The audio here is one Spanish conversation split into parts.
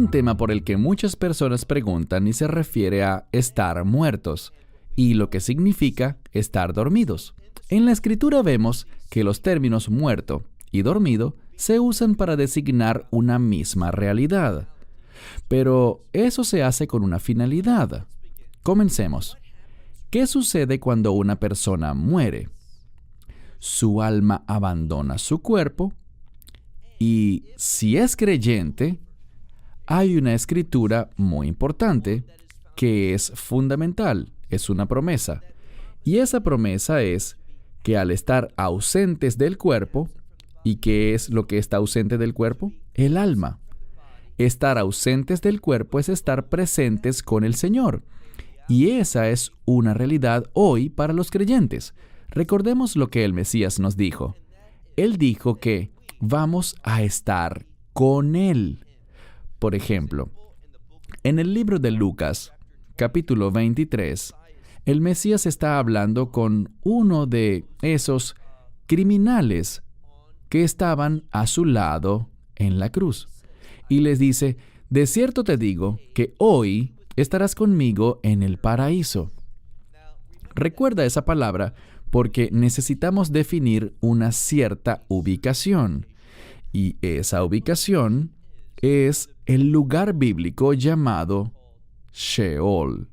un tema por el que muchas personas preguntan y se refiere a estar muertos y lo que significa estar dormidos. En la Escritura vemos que los términos muerto y dormido se usan para designar una misma realidad. Pero eso se hace con una finalidad. Comencemos. ¿Qué sucede cuando una persona muere? Su alma abandona su cuerpo y, si es creyente, hay una escritura muy importante que es fundamental, es una promesa. Y esa promesa es que al estar ausentes del cuerpo, ¿y qué es lo que está ausente del cuerpo? El alma. Estar ausentes del cuerpo es estar presentes con el Señor. Y esa es una realidad hoy para los creyentes. Recordemos lo que el Mesías nos dijo. Él dijo que vamos a estar con Él. Por ejemplo, en el libro de Lucas, capítulo 23, el Mesías está hablando con uno de esos criminales que estaban a su lado en la cruz. Y les dice, de cierto te digo que hoy estarás conmigo en el paraíso. Recuerda esa palabra porque necesitamos definir una cierta ubicación. Y esa ubicación es el lugar bíblico llamado Sheol.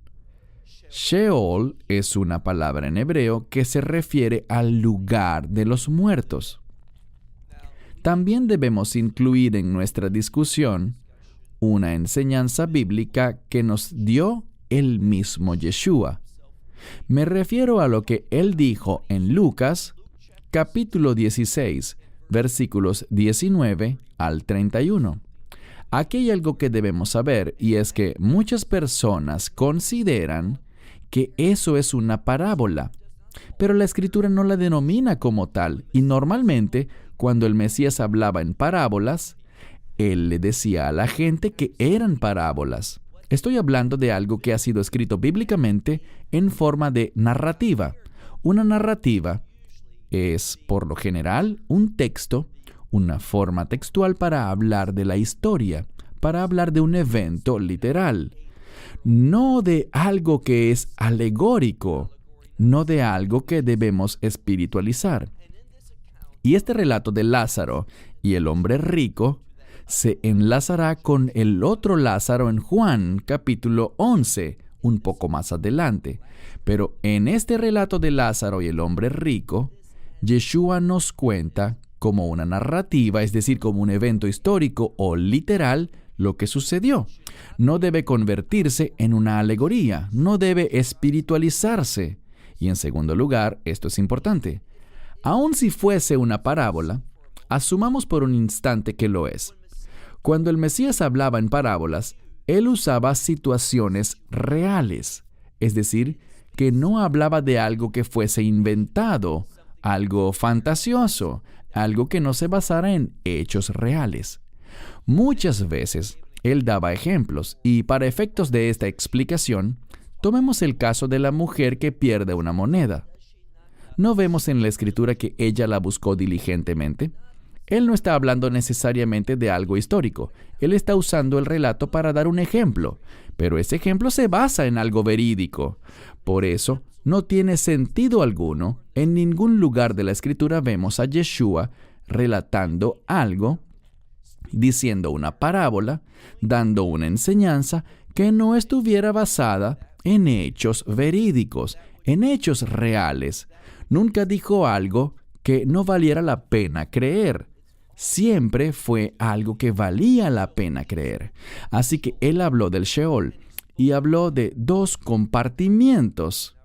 Sheol es una palabra en hebreo que se refiere al lugar de los muertos. También debemos incluir en nuestra discusión una enseñanza bíblica que nos dio el mismo Yeshua. Me refiero a lo que él dijo en Lucas, capítulo 16, versículos 19 al 31. Aquí hay algo que debemos saber, y es que muchas personas consideran que eso es una parábola, pero la Escritura no la denomina como tal, y normalmente, cuando el Mesías hablaba en parábolas, él le decía a la gente que eran parábolas. Estoy hablando de algo que ha sido escrito bíblicamente en forma de narrativa. Una narrativa es, por lo general, un texto, una forma textual para hablar de la historia, para hablar de un evento literal, no de algo que es alegórico, no de algo que debemos espiritualizar. Y este relato de Lázaro y el hombre rico se enlazará con el otro Lázaro en Juan, capítulo 11, un poco más adelante. Pero en este relato de Lázaro y el hombre rico, Yeshua nos cuenta como una narrativa, es decir, como un evento histórico o literal, lo que sucedió. No debe convertirse en una alegoría, no debe espiritualizarse. Y en segundo lugar, esto es importante, aun si fuese una parábola, asumamos por un instante que lo es. Cuando el Mesías hablaba en parábolas, él usaba situaciones reales, es decir, que no hablaba de algo que fuese inventado, algo fantasioso, algo que no se basara en hechos reales. Muchas veces, él daba ejemplos, y para efectos de esta explicación, tomemos el caso de la mujer que pierde una moneda. ¿No vemos en la Escritura que ella la buscó diligentemente? Él no está hablando necesariamente de algo histórico. Él está usando el relato para dar un ejemplo, pero ese ejemplo se basa en algo verídico. Por eso, no tiene sentido alguno. En ningún lugar de la Escritura vemos a Yeshua relatando algo, diciendo una parábola, dando una enseñanza que no estuviera basada en hechos verídicos, en hechos reales. Nunca dijo algo que no valiera la pena creer. Siempre fue algo que valía la pena creer. Así que él habló del Sheol y habló de dos compartimientos.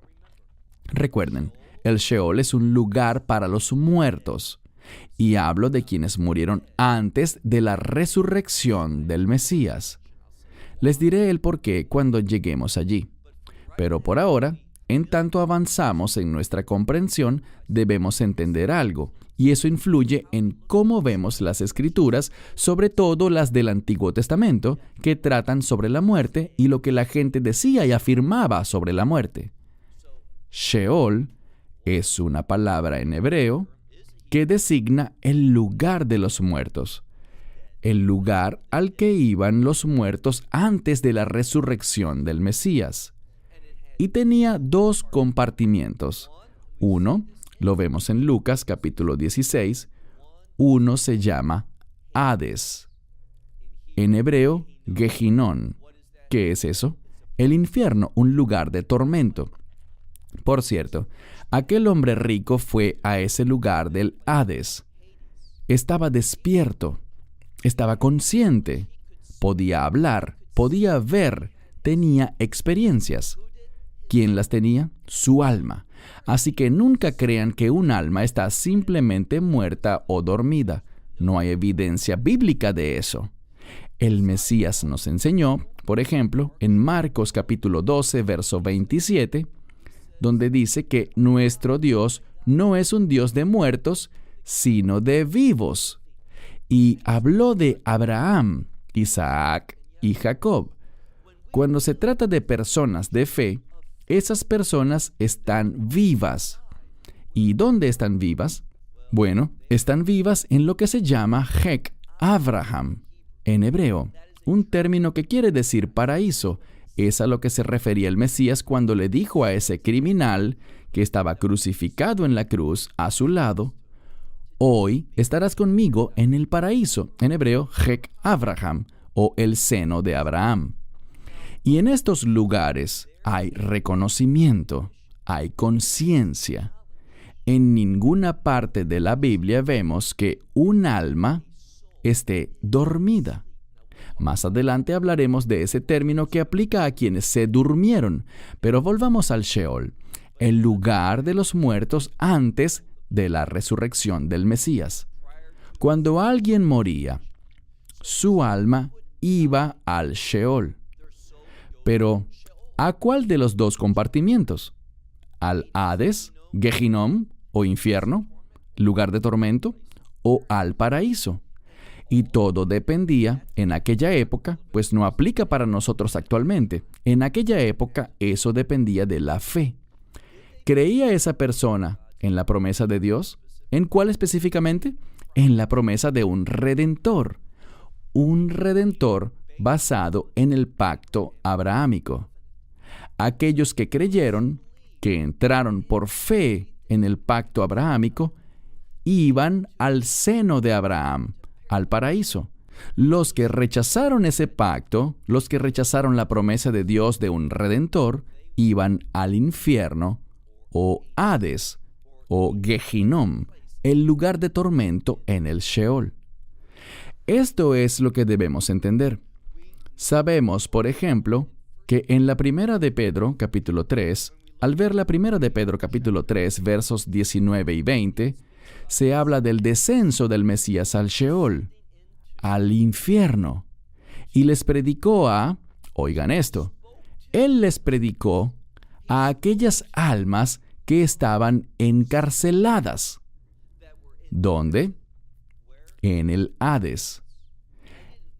Recuerden, el Sheol es un lugar para los muertos. Y hablo de quienes murieron antes de la resurrección del Mesías. Les diré el porqué cuando lleguemos allí. Pero por ahora, en tanto avanzamos en nuestra comprensión, debemos entender algo, y eso influye en cómo vemos las Escrituras, sobre todo las del Antiguo Testamento, que tratan sobre la muerte y lo que la gente decía y afirmaba sobre la muerte. Sheol es una palabra en hebreo que designa el lugar de los muertos. el lugar al que iban los muertos antes de la resurrección del Mesías. Y tenía 2 compartimientos. Uno, lo vemos en Lucas capítulo 16, uno se llama Hades. En hebreo, Gehinón. ¿Qué es eso? El infierno, un lugar de tormento. Por cierto, aquel hombre rico fue a ese lugar del Hades. Estaba despierto, estaba consciente, podía hablar, podía ver, tenía experiencias. ¿Quién las tenía? Su alma. Así que nunca crean que un alma está simplemente muerta o dormida. No hay evidencia bíblica de eso. El Mesías nos enseñó, por ejemplo, en Marcos capítulo 12, verso 27, donde dice que nuestro Dios no es un Dios de muertos, sino de vivos. Y habló de Abraham, Isaac y Jacob. Cuando se trata de personas de fe, esas personas están vivas. ¿Y dónde están vivas? Bueno, están vivas en lo que se llama Hek Abraham, en hebreo, un término que quiere decir paraíso. Es a lo que se refería el Mesías cuando le dijo a ese criminal que estaba crucificado en la cruz a su lado: hoy estarás conmigo en el paraíso, en hebreo, Hek Abraham, o el seno de Abraham. Y en estos lugares hay reconocimiento, hay conciencia. En ninguna parte de la Biblia vemos que un alma esté dormida. Más adelante hablaremos de ese término que aplica a quienes se durmieron, pero volvamos al Sheol, el lugar de los muertos antes de la resurrección del Mesías. Cuando alguien moría, su alma iba al Sheol. Pero, ¿a cuál de los 2 compartimientos? ¿Al Hades, Gehinnom o infierno, lugar de tormento, o al paraíso? Y todo dependía en aquella época, pues no aplica para nosotros actualmente. En aquella época eso dependía de la fe. ¿Creía esa persona en la promesa de Dios? ¿En cuál específicamente? En la promesa de un redentor. Un redentor basado en el pacto abrahámico. Aquellos que creyeron, que entraron por fe en el pacto abrahámico, iban al seno de Abraham, al paraíso. Los que rechazaron ese pacto, los que rechazaron la promesa de Dios de un redentor, iban al infierno, o Hades, o Gehinnom, el lugar de tormento en el Sheol. Esto es lo que debemos entender. Sabemos, por ejemplo, que en la primera de Pedro, capítulo 3, al ver la primera de Pedro, capítulo 3, versos 19 y 20, se habla del descenso del Mesías al Sheol, al infierno, y les predicó oigan esto, Él les predicó a aquellas almas que estaban encarceladas. ¿Dónde? En el Hades.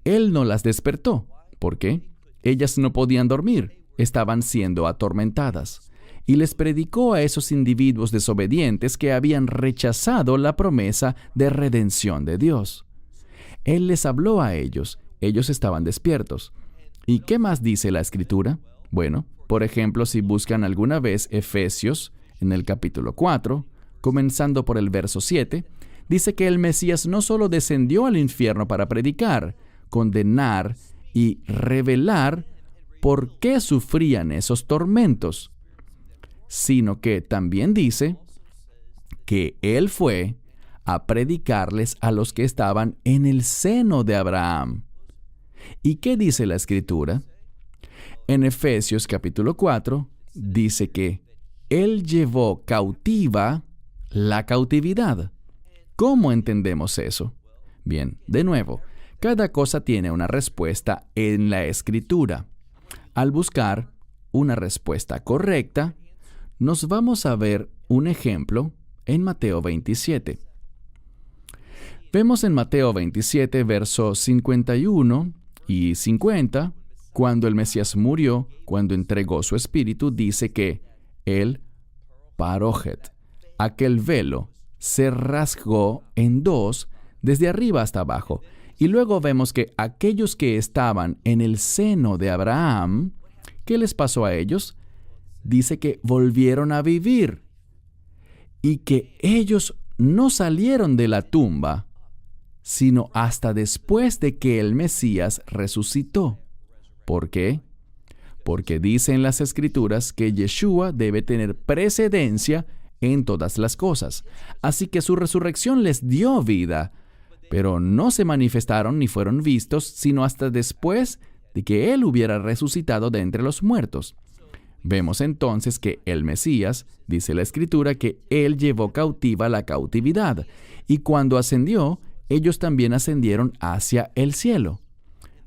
Él no las despertó. ¿Por qué? Ellas no podían dormir, estaban siendo atormentadas. Y les predicó a esos individuos desobedientes que habían rechazado la promesa de redención de Dios. Él les habló a ellos, ellos estaban despiertos. ¿Y qué más dice la Escritura? Bueno, por ejemplo, si buscan alguna vez Efesios, en el capítulo 4, comenzando por el verso 7, dice que el Mesías no solo descendió al infierno para predicar, condenar y revelar por qué sufrían esos tormentos, sino que también dice que Él fue a predicarles a los que estaban en el seno de Abraham. ¿Y qué dice la Escritura? En Efesios capítulo 4 dice que Él llevó cautiva la cautividad. ¿Cómo entendemos eso? Bien, de nuevo, cada cosa tiene una respuesta en la Escritura. Al buscar una respuesta correcta, nos vamos a ver un ejemplo en Mateo 27. Vemos en Mateo 27, versos 51 y 50, cuando el Mesías murió, cuando entregó su espíritu, dice que el parójet, aquel velo, se rasgó en dos desde arriba hasta abajo, Y luego vemos que aquellos que estaban en el seno de Abraham, ¿qué les pasó a ellos? Dice que volvieron a vivir y que ellos no salieron de la tumba, sino hasta después de que el Mesías resucitó. ¿Por qué? Porque dicen las Escrituras que Yeshua debe tener precedencia en todas las cosas. Así que su resurrección les dio vida, pero no se manifestaron ni fueron vistos, sino hasta después de que Él hubiera resucitado de entre los muertos. Vemos entonces que el Mesías, dice la Escritura, que Él llevó cautiva la cautividad, y cuando ascendió, ellos también ascendieron hacia el cielo.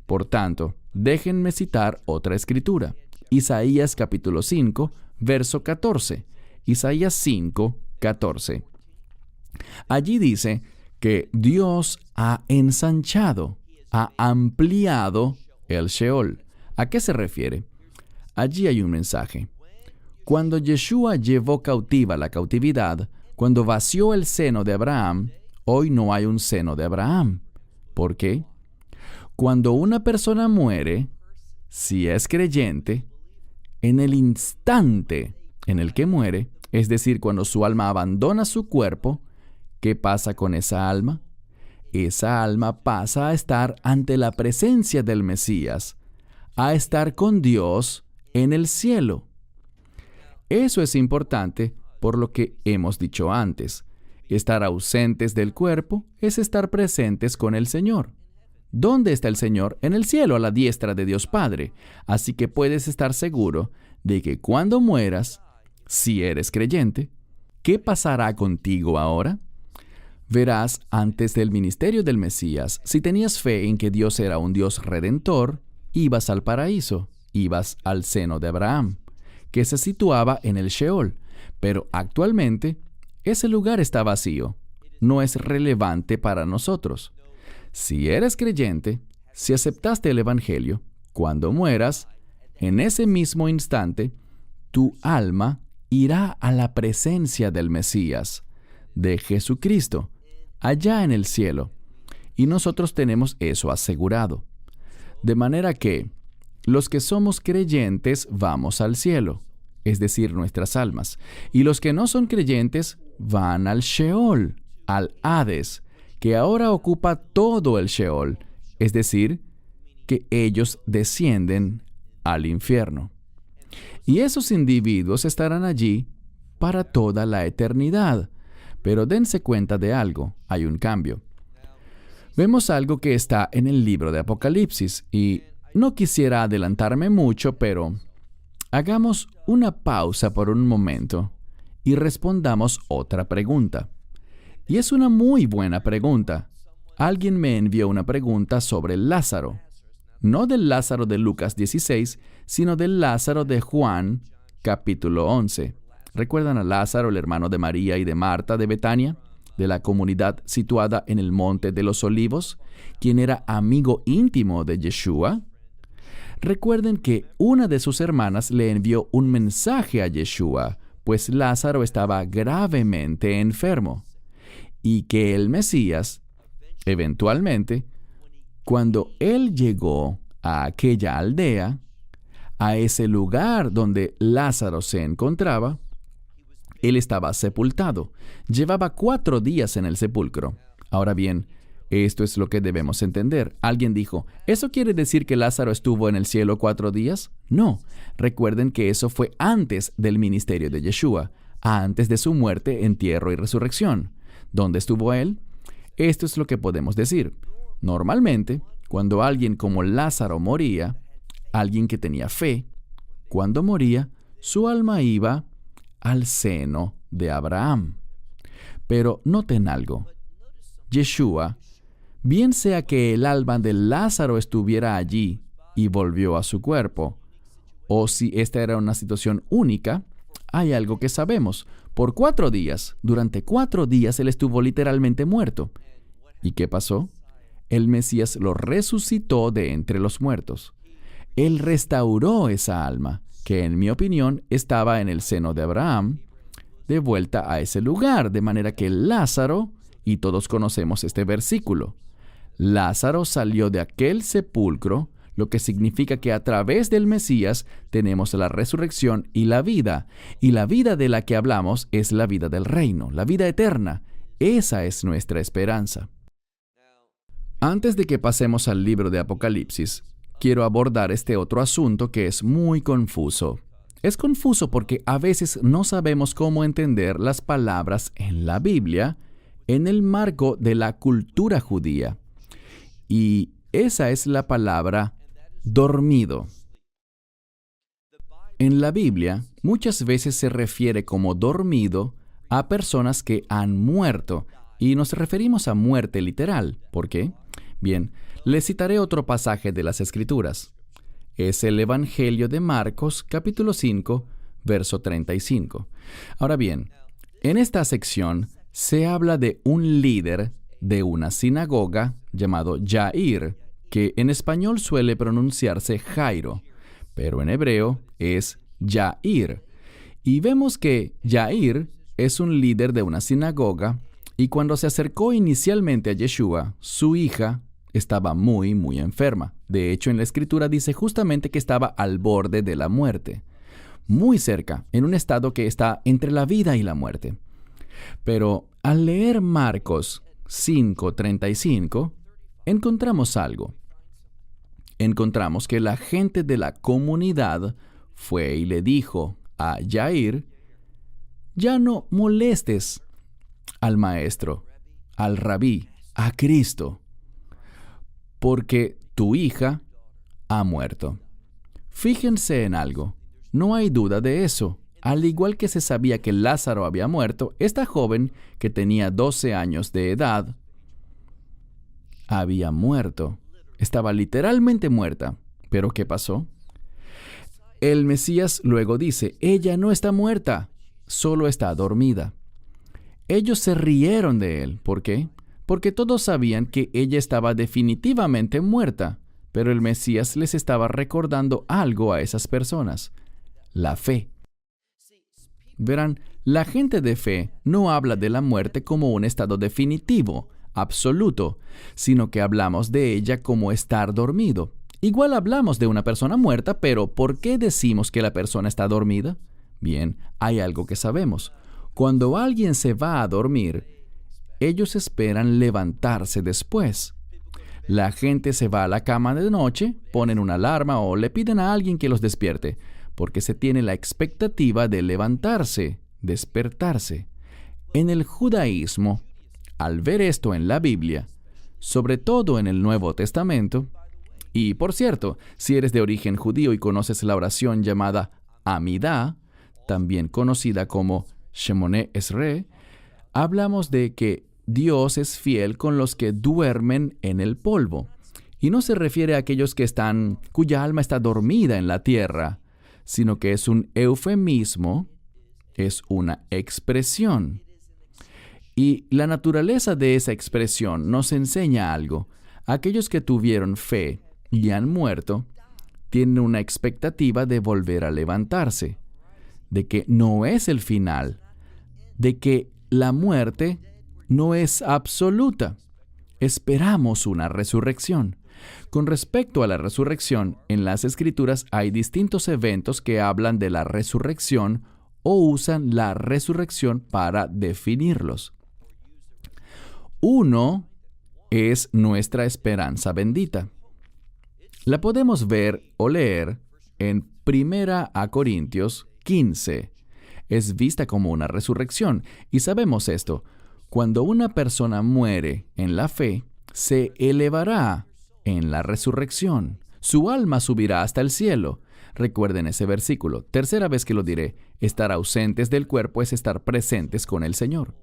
Por tanto, déjenme citar otra Escritura. Isaías capítulo 5, verso 14. Isaías 5, 14. Allí dice que Dios ha ensanchado, ha ampliado el Sheol. ¿A qué se refiere? Allí hay un mensaje. Cuando Yeshua llevó cautiva la cautividad, cuando vació el seno de Abraham, hoy no hay un seno de Abraham. ¿Por qué? Cuando una persona muere, si es creyente, en el instante en el que muere, es decir, cuando su alma abandona su cuerpo, ¿qué pasa con esa alma? Esa alma pasa a estar ante la presencia del Mesías, a estar con Dios en el cielo. Eso es importante por lo que hemos dicho antes. Estar ausentes del cuerpo es estar presentes con el Señor. ¿Dónde está el Señor? En el cielo, a la diestra de Dios Padre. Así que puedes estar seguro de que cuando mueras, si eres creyente, ¿qué pasará contigo ahora? Verás, antes del ministerio del Mesías, si tenías fe en que Dios era un Dios redentor, ibas al paraíso, ibas al seno de Abraham, que se situaba en el Sheol. Pero actualmente, ese lugar está vacío. No es relevante para nosotros. Si eres creyente, si aceptaste el Evangelio, cuando mueras, en ese mismo instante, tu alma irá a la presencia del Mesías, de Jesucristo, allá en el cielo. Y nosotros tenemos eso asegurado. De manera que los que somos creyentes vamos al cielo, es decir, nuestras almas. Y los que no son creyentes van al Sheol, al Hades, que ahora ocupa todo el Sheol, es decir, que ellos descienden al infierno. Y esos individuos estarán allí para toda la eternidad. Pero dense cuenta de algo, hay un cambio. Vemos algo que está en el libro de Apocalipsis, y no quisiera adelantarme mucho, pero hagamos una pausa por un momento y respondamos otra pregunta. Y es una muy buena pregunta. Alguien me envió una pregunta sobre Lázaro. No del Lázaro de Lucas 16, sino del Lázaro de Juan, capítulo 11. ¿Recuerdan a Lázaro, el hermano de María y de Marta de Betania, de la comunidad situada en el Monte de los Olivos, quien era amigo íntimo de Yeshua? Recuerden que una de sus hermanas le envió un mensaje a Yeshua, pues Lázaro estaba gravemente enfermo, y que el Mesías, eventualmente, cuando él llegó a aquella aldea, a ese lugar donde Lázaro se encontraba, él estaba sepultado. Llevaba 4 días en el sepulcro. Ahora bien, esto es lo que debemos entender. Alguien dijo, ¿eso quiere decir que Lázaro estuvo en el cielo 4 días? No. Recuerden que eso fue antes del ministerio de Yeshua, antes de su muerte, entierro y resurrección. ¿Dónde estuvo él? Esto es lo que podemos decir. Normalmente, cuando alguien como Lázaro moría, alguien que tenía fe, cuando moría, su alma iba al seno de Abraham. Pero noten algo. Yeshua, bien sea que el alma de Lázaro estuviera allí y volvió a su cuerpo, o si esta era una situación única, hay algo que sabemos. Por 4 días, durante 4 días, él estuvo literalmente muerto. ¿Y qué pasó? El Mesías lo resucitó de entre los muertos. Él restauró esa alma, que en mi opinión estaba en el seno de Abraham, de vuelta a ese lugar, de manera que Lázaro, y todos conocemos este versículo, Lázaro salió de aquel sepulcro, lo que significa que a través del Mesías tenemos la resurrección y la vida de la que hablamos es la vida del reino, la vida eterna. Esa es nuestra esperanza. Antes de que pasemos al libro de Apocalipsis, quiero abordar este otro asunto que es muy confuso. Es confuso porque a veces no sabemos cómo entender las palabras en la Biblia en el marco de la cultura judía. Y esa es la palabra dormido. En la Biblia, muchas veces se refiere como dormido a personas que han muerto, y nos referimos a muerte literal. ¿Por qué? Bien, les citaré otro pasaje de las Escrituras. Es el Evangelio de Marcos, capítulo 5, verso 35. Ahora bien, en esta sección se habla de un líder de una sinagoga llamado Jair, que en español suele pronunciarse Jairo, pero en hebreo es Jair. Y vemos que Jair es un líder de una sinagoga, y cuando se acercó inicialmente a Yeshua, su hija estaba muy enferma. De hecho, en la Escritura dice justamente que estaba al borde de la muerte, muy cerca, en un estado que está entre la vida y la muerte. Pero al leer Marcos 5:35, encontramos algo. Encontramos que la gente de la comunidad fue y le dijo a Jair: ya no molestes al maestro, al rabí, a Cristo, porque tu hija ha muerto. Fíjense en algo, no hay duda de eso. Al igual que se sabía que Lázaro había muerto, esta joven, que tenía 12 años de edad, había muerto. Estaba literalmente muerta. ¿Pero qué pasó? El Mesías luego dice: ella no está muerta, solo está dormida. Ellos se rieron de él. ¿Por qué? Porque todos sabían que ella estaba definitivamente muerta, pero el Mesías les estaba recordando algo a esas personas: la fe. Verán, la gente de fe no habla de la muerte como un estado definitivo, absoluto, sino que hablamos de ella como estar dormido. Igual hablamos de una persona muerta, pero ¿por qué decimos que la persona está dormida? Bien, hay algo que sabemos. Cuando alguien se va a dormir, ellos esperan levantarse después. La gente se va a la cama de noche, ponen una alarma o le piden a alguien que los despierte, porque se tiene la expectativa de levantarse, despertarse. En el judaísmo, al ver esto en la Biblia, sobre todo en el Nuevo Testamento, y por cierto, si eres de origen judío y conoces la oración llamada Amidá, también conocida como Shemoneh Esrei, hablamos de que Dios es fiel con los que duermen en el polvo. Y no se refiere a aquellos cuya alma está dormida en la tierra, sino que es un eufemismo, es una expresión. Y la naturaleza de esa expresión nos enseña algo. Aquellos que tuvieron fe y han muerto, tienen una expectativa de volver a levantarse, de que no es el final, de que la muerte no es absoluta. Esperamos una resurrección. Con respecto a la resurrección, en las Escrituras hay distintos eventos que hablan de la resurrección o usan la resurrección para definirlos. Uno es nuestra esperanza bendita. La podemos ver o leer en 1 Corintios 15. Es vista como una resurrección, y sabemos esto. Cuando una persona muere en la fe, se elevará en la resurrección. Su alma subirá hasta el cielo. Recuerden ese versículo. Tercera vez que lo diré. Estar ausentes del cuerpo es estar presentes con el Señor.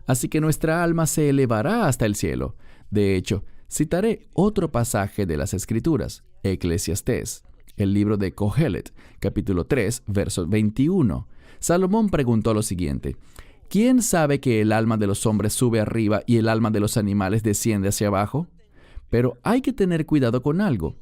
Así que nuestra alma se elevará hasta el cielo. De hecho, citaré otro pasaje de las Escrituras, Eclesiastés, el libro de Cogelet, capítulo 3, verso 21. Salomón preguntó lo siguiente: ¿quién sabe que el alma de los hombres sube arriba y el alma de los animales desciende hacia abajo? Pero hay que tener cuidado con algo.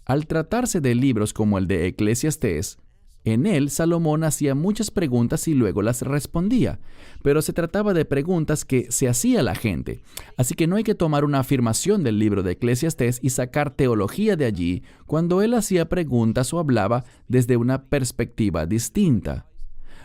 Al tratarse de libros como el de Eclesiastés, En él, Salomón hacía muchas preguntas y luego las respondía, pero se trataba de preguntas que se hacía la gente. Así que no hay que tomar una afirmación del libro de Eclesiastés y sacar teología de allí cuando él hacía preguntas o hablaba desde una perspectiva distinta.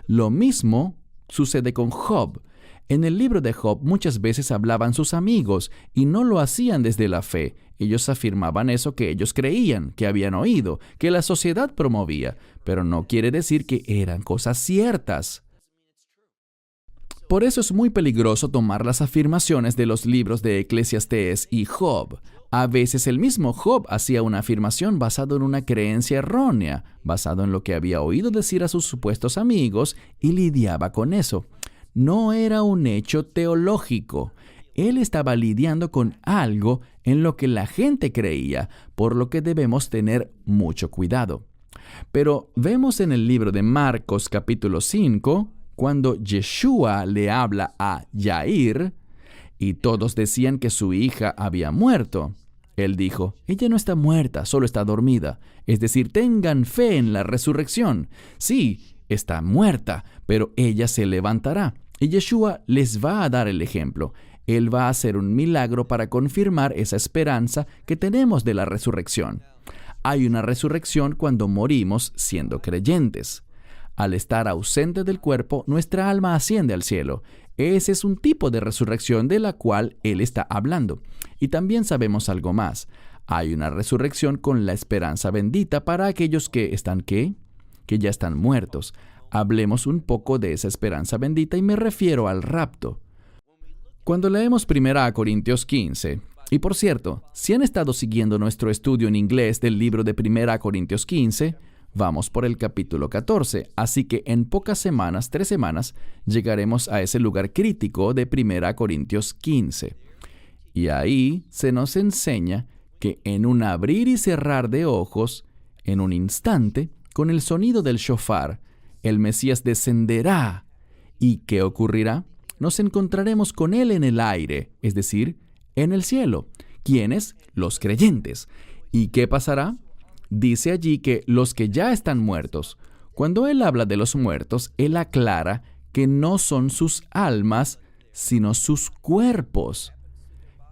Lo mismo sucede con Job. En el libro de Job muchas veces hablaban sus amigos y no lo hacían desde la fe. Ellos afirmaban eso que ellos creían, que habían oído, que la sociedad promovía, pero no quiere decir que eran cosas ciertas. Por eso es muy peligroso tomar las afirmaciones de los libros de Eclesiastés y Job. A veces el mismo Job hacía una afirmación basado en una creencia errónea, basado en lo que había oído decir a sus supuestos amigos y lidiaba con eso. No era un hecho teológico. Él estaba lidiando con algo en lo que la gente creía, por lo que debemos tener mucho cuidado. Pero vemos en el libro de Marcos capítulo 5, cuando Yeshua le habla a Jair, y todos decían que su hija había muerto. Él dijo, ella no está muerta, solo está dormida. Es decir, tengan fe en la resurrección. Sí, está muerta, pero ella se levantará. Y Yeshua les va a dar el ejemplo. Él va a hacer un milagro para confirmar esa esperanza que tenemos de la resurrección. Hay una resurrección cuando morimos siendo creyentes. Al estar ausente del cuerpo, nuestra alma asciende al cielo. Ese es un tipo de resurrección de la cual Él está hablando. Y también sabemos algo más. Hay una resurrección con la esperanza bendita para aquellos que están, ¿qué? Que ya están muertos. Hablemos un poco de esa esperanza bendita y me refiero al rapto. Cuando leemos 1 Corintios 15, y por cierto, si han estado siguiendo nuestro estudio en inglés del libro de 1 Corintios 15, vamos por el capítulo 14, así que en pocas semanas, 3 semanas, llegaremos a ese lugar crítico de 1 Corintios 15. Y ahí se nos enseña que en un abrir y cerrar de ojos, en un instante, con el sonido del shofar, el Mesías descenderá. ¿Y qué ocurrirá? Nos encontraremos con Él en el aire, es decir, en el cielo. ¿Quiénes? Los creyentes. ¿Y qué pasará? Dice allí que los que ya están muertos. Cuando Él habla de los muertos, Él aclara que no son sus almas, sino sus cuerpos.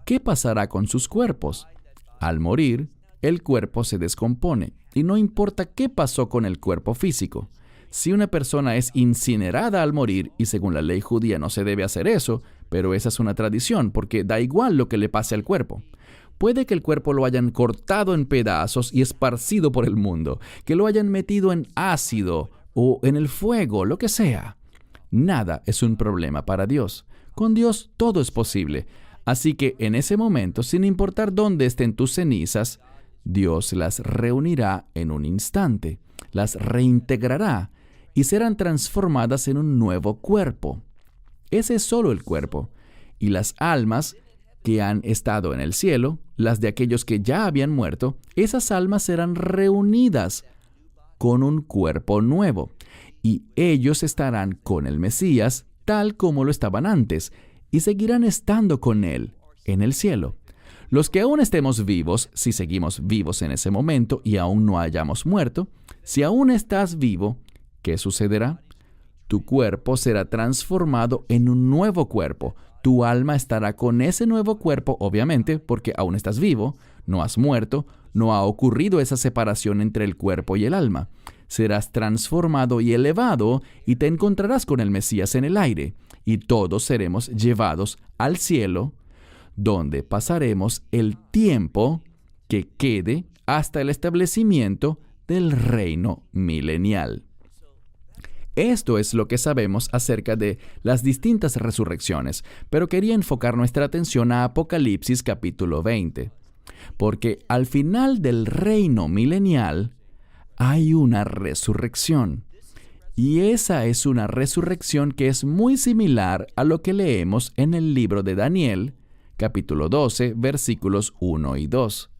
¿Qué pasará con sus cuerpos? Al morir, el cuerpo se descompone, y no importa qué pasó con el cuerpo físico. Si una persona es incinerada al morir, y según la ley judía no se debe hacer eso, pero esa es una tradición, porque da igual lo que le pase al cuerpo. Puede que el cuerpo lo hayan cortado en pedazos y esparcido por el mundo, que lo hayan metido en ácido o en el fuego, lo que sea. Nada es un problema para Dios. Con Dios todo es posible. Así que en ese momento, sin importar dónde estén tus cenizas, Dios las reunirá en un instante, las reintegrará y serán transformadas en un nuevo cuerpo. Ese es solo el cuerpo. Y las almas que han estado en el cielo, las de aquellos que ya habían muerto, esas almas serán reunidas con un cuerpo nuevo. Y ellos estarán con el Mesías tal como lo estaban antes, y seguirán estando con Él en el cielo. Los que aún estemos vivos, si seguimos vivos en ese momento y aún no hayamos muerto, si aún estás vivo, ¿qué sucederá? Tu cuerpo será transformado en un nuevo cuerpo. Tu alma estará con ese nuevo cuerpo, obviamente, porque aún estás vivo, no has muerto, no ha ocurrido esa separación entre el cuerpo y el alma. Serás transformado y elevado y te encontrarás con el Mesías en el aire, y todos seremos llevados al cielo, donde pasaremos el tiempo que quede hasta el establecimiento del reino milenial. Esto es lo que sabemos acerca de las distintas resurrecciones, pero quería enfocar nuestra atención a Apocalipsis capítulo 20, porque al final del reino milenial hay una resurrección, y esa es una resurrección que es muy similar a lo que leemos en el libro de Daniel, capítulo 12, versículos 1 y 2,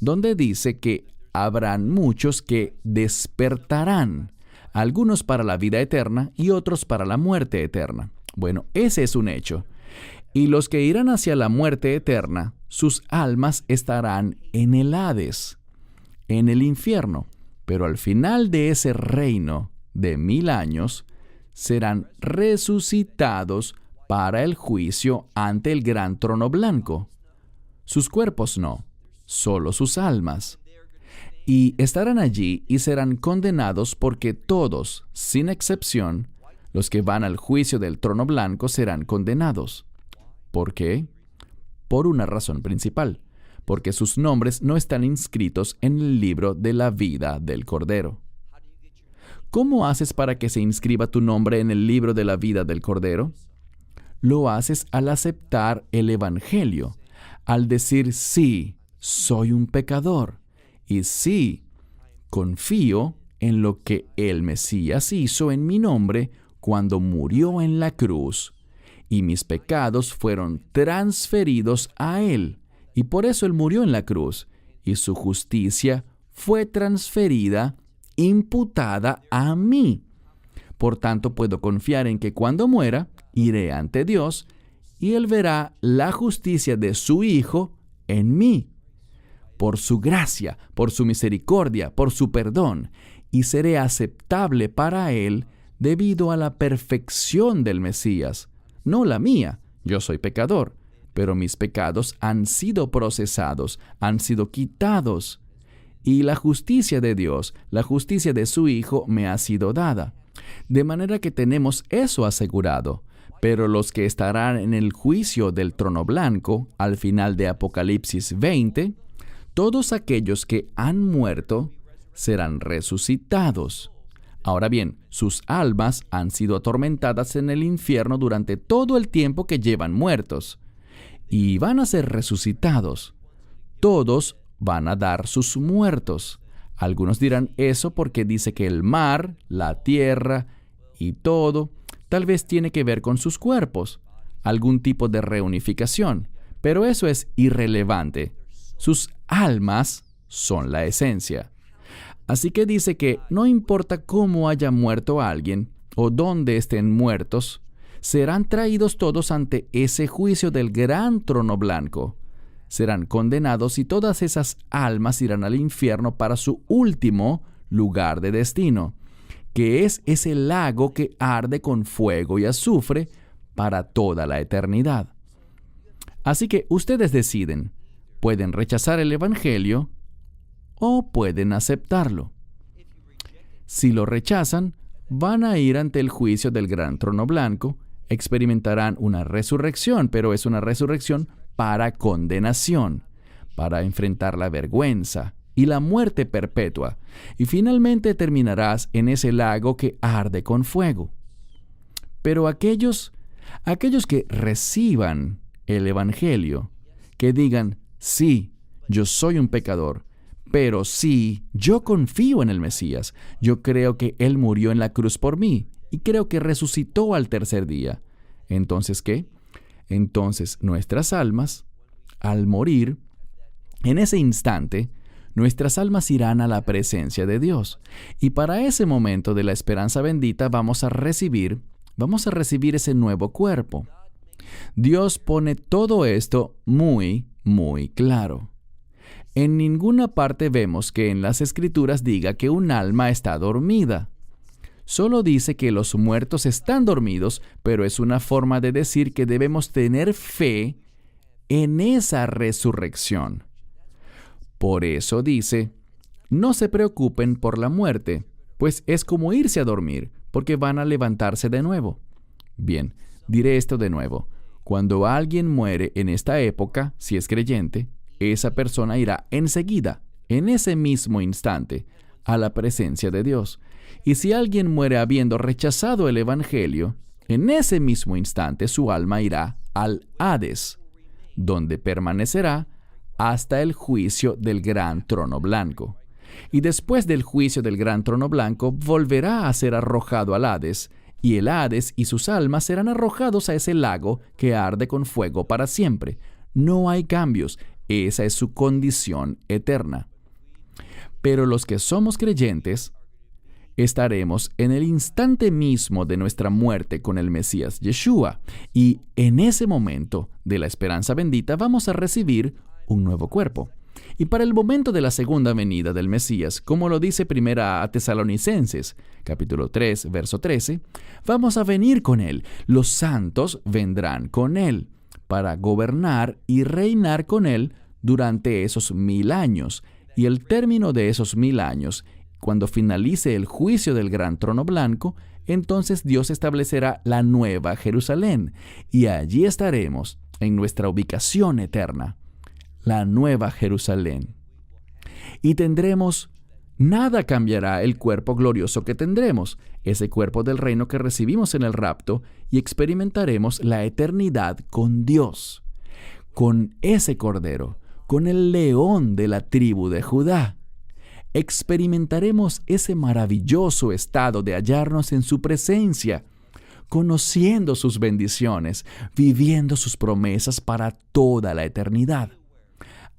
donde dice que habrán muchos que despertarán, algunos para la vida eterna y otros para la muerte eterna. Bueno, ese es un hecho. Y los que irán hacia la muerte eterna, sus almas estarán en el Hades, en el infierno. Pero al final de ese reino de 1000 años, serán resucitados para el juicio ante el gran trono blanco. Sus cuerpos no, solo sus almas. Y estarán allí y serán condenados porque todos, sin excepción, los que van al juicio del trono blanco serán condenados. ¿Por qué? Por una razón principal, porque sus nombres no están inscritos en el libro de la vida del Cordero. ¿Cómo haces para que se inscriba tu nombre en el libro de la vida del Cordero? Lo haces al aceptar el Evangelio, al decir sí, soy un pecador, y sí, confío en lo que el Mesías hizo en mi nombre cuando murió en la cruz, y mis pecados fueron transferidos a Él, y por eso Él murió en la cruz, y su justicia fue transferida, imputada a mí. Por tanto, puedo confiar en que cuando muera, iré ante Dios, y Él verá la justicia de su Hijo en mí, por su gracia, por su misericordia, por su perdón, y seré aceptable para Él debido a la perfección del Mesías. No la mía, yo soy pecador, pero mis pecados han sido procesados, han sido quitados, y la justicia de Dios, la justicia de su Hijo me ha sido dada. De manera que tenemos eso asegurado. Pero los que estarán en el juicio del trono blanco, al final de Apocalipsis 20, todos aquellos que han muerto serán resucitados. Ahora bien, sus almas han sido atormentadas en el infierno durante todo el tiempo que llevan muertos, y van a ser resucitados. Todos van a dar sus muertos. Algunos dirán eso porque dice que el mar, la tierra y todo tal vez tiene que ver con sus cuerpos, algún tipo de reunificación, pero eso es irrelevante. Sus almas son la esencia. Así que dice que no importa cómo haya muerto alguien o dónde estén muertos, serán traídos todos ante ese juicio del gran trono blanco. Serán condenados y todas esas almas irán al infierno para su último lugar de destino, que es ese lago que arde con fuego y azufre para toda la eternidad. Así que ustedes deciden, pueden rechazar el Evangelio o pueden aceptarlo. Si lo rechazan, van a ir ante el juicio del gran trono blanco, experimentarán una resurrección, pero es una resurrección para condenación, para enfrentar la vergüenza y la muerte perpetua, y finalmente terminarás en ese lago que arde con fuego. Pero aquellos que reciban el Evangelio, que digan, sí, yo soy un pecador, pero sí, yo confío en el Mesías, yo creo que Él murió en la cruz por mí, y creo que resucitó al tercer día. Entonces, ¿qué? Entonces nuestras almas, al morir, en ese instante, nuestras almas irán a la presencia de Dios. Y para ese momento de la esperanza bendita vamos a recibir ese nuevo cuerpo. Dios pone todo esto muy, muy claro. En ninguna parte vemos que en las Escrituras diga que un alma está dormida. Solo dice que los muertos están dormidos, pero es una forma de decir que debemos tener fe en esa resurrección. Por eso dice, no se preocupen por la muerte, pues es como irse a dormir, porque van a levantarse de nuevo. Bien, diré esto de nuevo. Cuando alguien muere en esta época, si es creyente, esa persona irá enseguida, en ese mismo instante, a la presencia de Dios. Y si alguien muere habiendo rechazado el Evangelio, en ese mismo instante su alma irá al Hades, donde permanecerá hasta el juicio del gran trono blanco. Y después del juicio del gran trono blanco, volverá a ser arrojado al Hades, y el Hades y sus almas serán arrojados a ese lago que arde con fuego para siempre. No hay cambios, esa es su condición eterna. Pero los que somos creyentes, estaremos en el instante mismo de nuestra muerte con el Mesías Yeshua, y en ese momento de la esperanza bendita vamos a recibir un nuevo cuerpo. Y para el momento de la segunda venida del Mesías, como lo dice Primera a Tesalonicenses, capítulo 3, verso 13, vamos a venir con Él. Los santos vendrán con Él para gobernar y reinar con Él durante esos 1000 años. Y el término de esos 1000 años, cuando finalice el juicio del gran trono blanco, entonces Dios establecerá la nueva Jerusalén. Y allí estaremos en nuestra ubicación eterna, la nueva Jerusalén. Y nada cambiará el cuerpo glorioso que tendremos, ese cuerpo del reino que recibimos en el rapto, y experimentaremos la eternidad con Dios, con ese Cordero, con el león de la tribu de Judá. Experimentaremos ese maravilloso estado de hallarnos en su presencia, conociendo sus bendiciones, viviendo sus promesas para toda la eternidad.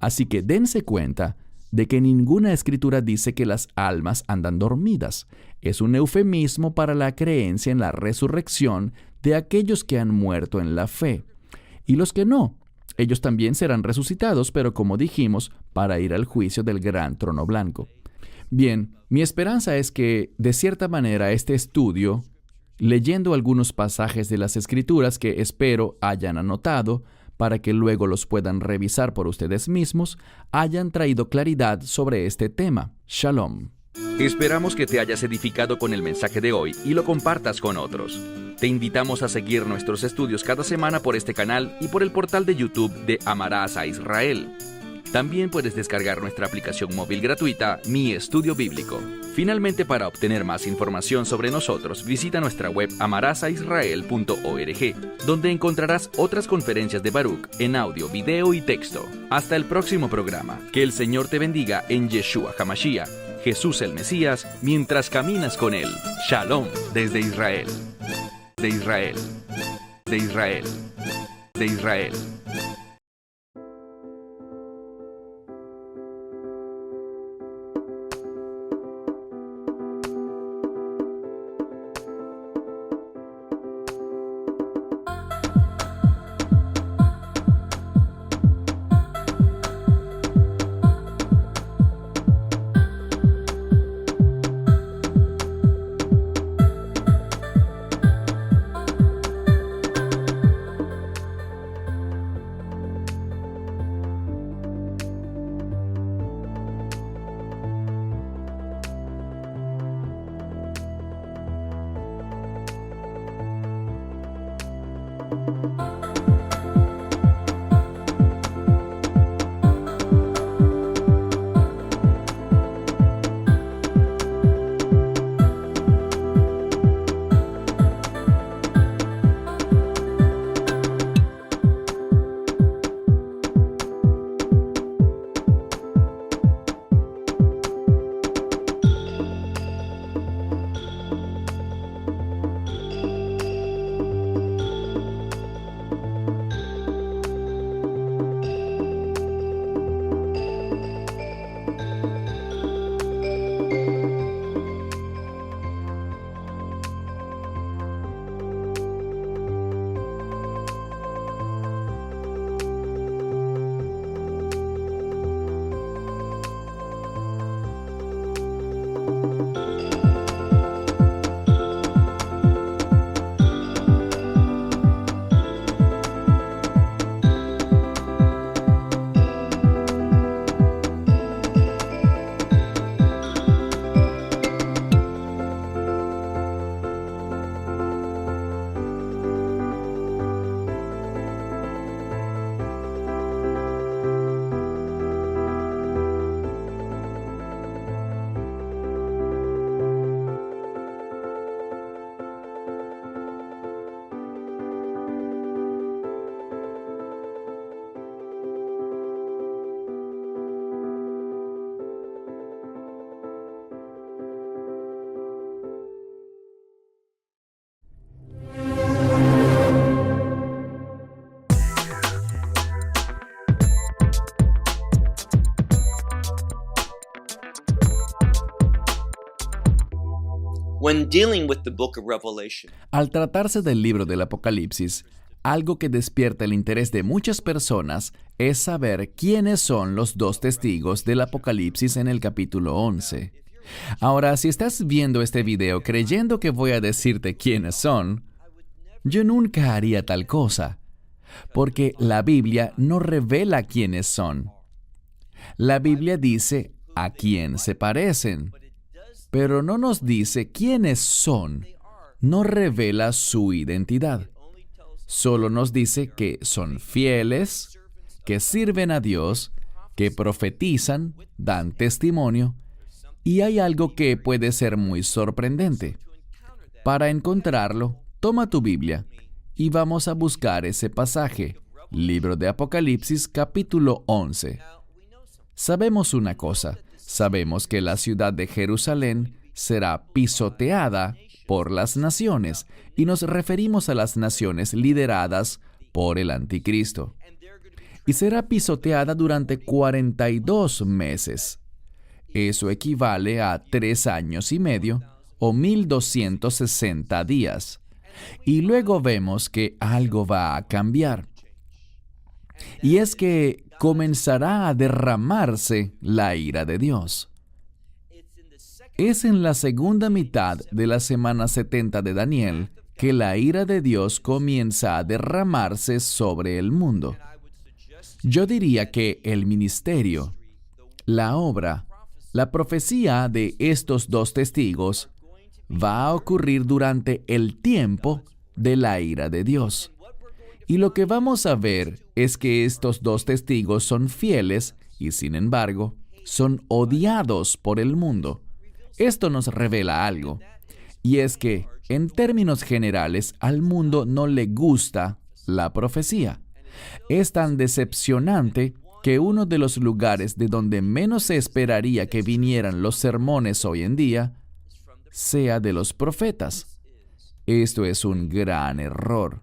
Así que dense cuenta de que ninguna escritura dice que las almas andan dormidas. Es un eufemismo para la creencia en la resurrección de aquellos que han muerto en la fe. Y los que no, ellos también serán resucitados, pero como dijimos, para ir al juicio del gran trono blanco. Bien, mi esperanza es que, de cierta manera, este estudio, leyendo algunos pasajes de las Escrituras que espero hayan anotado, para que luego los puedan revisar por ustedes mismos, hayan traído claridad sobre este tema. Shalom. Esperamos que te hayas edificado con el mensaje de hoy y lo compartas con otros. Te invitamos a seguir nuestros estudios cada semana por este canal y por el portal de YouTube de Amarás a Israel. También puedes descargar nuestra aplicación móvil gratuita, Mi Estudio Bíblico. Finalmente, para obtener más información sobre nosotros, visita nuestra web amarasaisrael.org, donde encontrarás otras conferencias de Baruch en audio, video y texto. Hasta el próximo programa. Que el Señor te bendiga en Yeshua HaMashiach, Jesús el Mesías, mientras caminas con Él. Shalom desde Israel. De Israel. De Israel. De Israel. Al tratarse del libro del Apocalipsis, algo que despierta el interés de muchas personas es saber quiénes son los dos testigos del Apocalipsis en el capítulo 11. Ahora, si estás viendo este video creyendo que voy a decirte quiénes son, yo nunca haría tal cosa, porque la Biblia no revela quiénes son. La Biblia dice a quién se parecen, pero no nos dice quiénes son. No revela su identidad. Solo nos dice que son fieles, que sirven a Dios, que profetizan, dan testimonio, y hay algo que puede ser muy sorprendente. Para encontrarlo, toma tu Biblia y vamos a buscar ese pasaje, Libro de Apocalipsis, capítulo 11. Sabemos una cosa, sabemos que la ciudad de Jerusalén será pisoteada por las naciones, y nos referimos a las naciones lideradas por el Anticristo. Y será pisoteada durante 42 meses. Eso equivale a 3 años y medio o 1260 días. Y luego vemos que algo va a cambiar. Y es que comenzará a derramarse la ira de Dios. Es en la segunda mitad de la semana 70 de Daniel que la ira de Dios comienza a derramarse sobre el mundo. Yo diría que el ministerio, la obra, la profecía de estos dos testigos va a ocurrir durante el tiempo de la ira de Dios. Y lo que vamos a ver es que estos dos testigos son fieles y, sin embargo, son odiados por el mundo. Esto nos revela algo, y es que, en términos generales, al mundo no le gusta la profecía. Es tan decepcionante que uno de los lugares de donde menos se esperaría que vinieran los sermones hoy en día sea de los profetas. Esto es un gran error.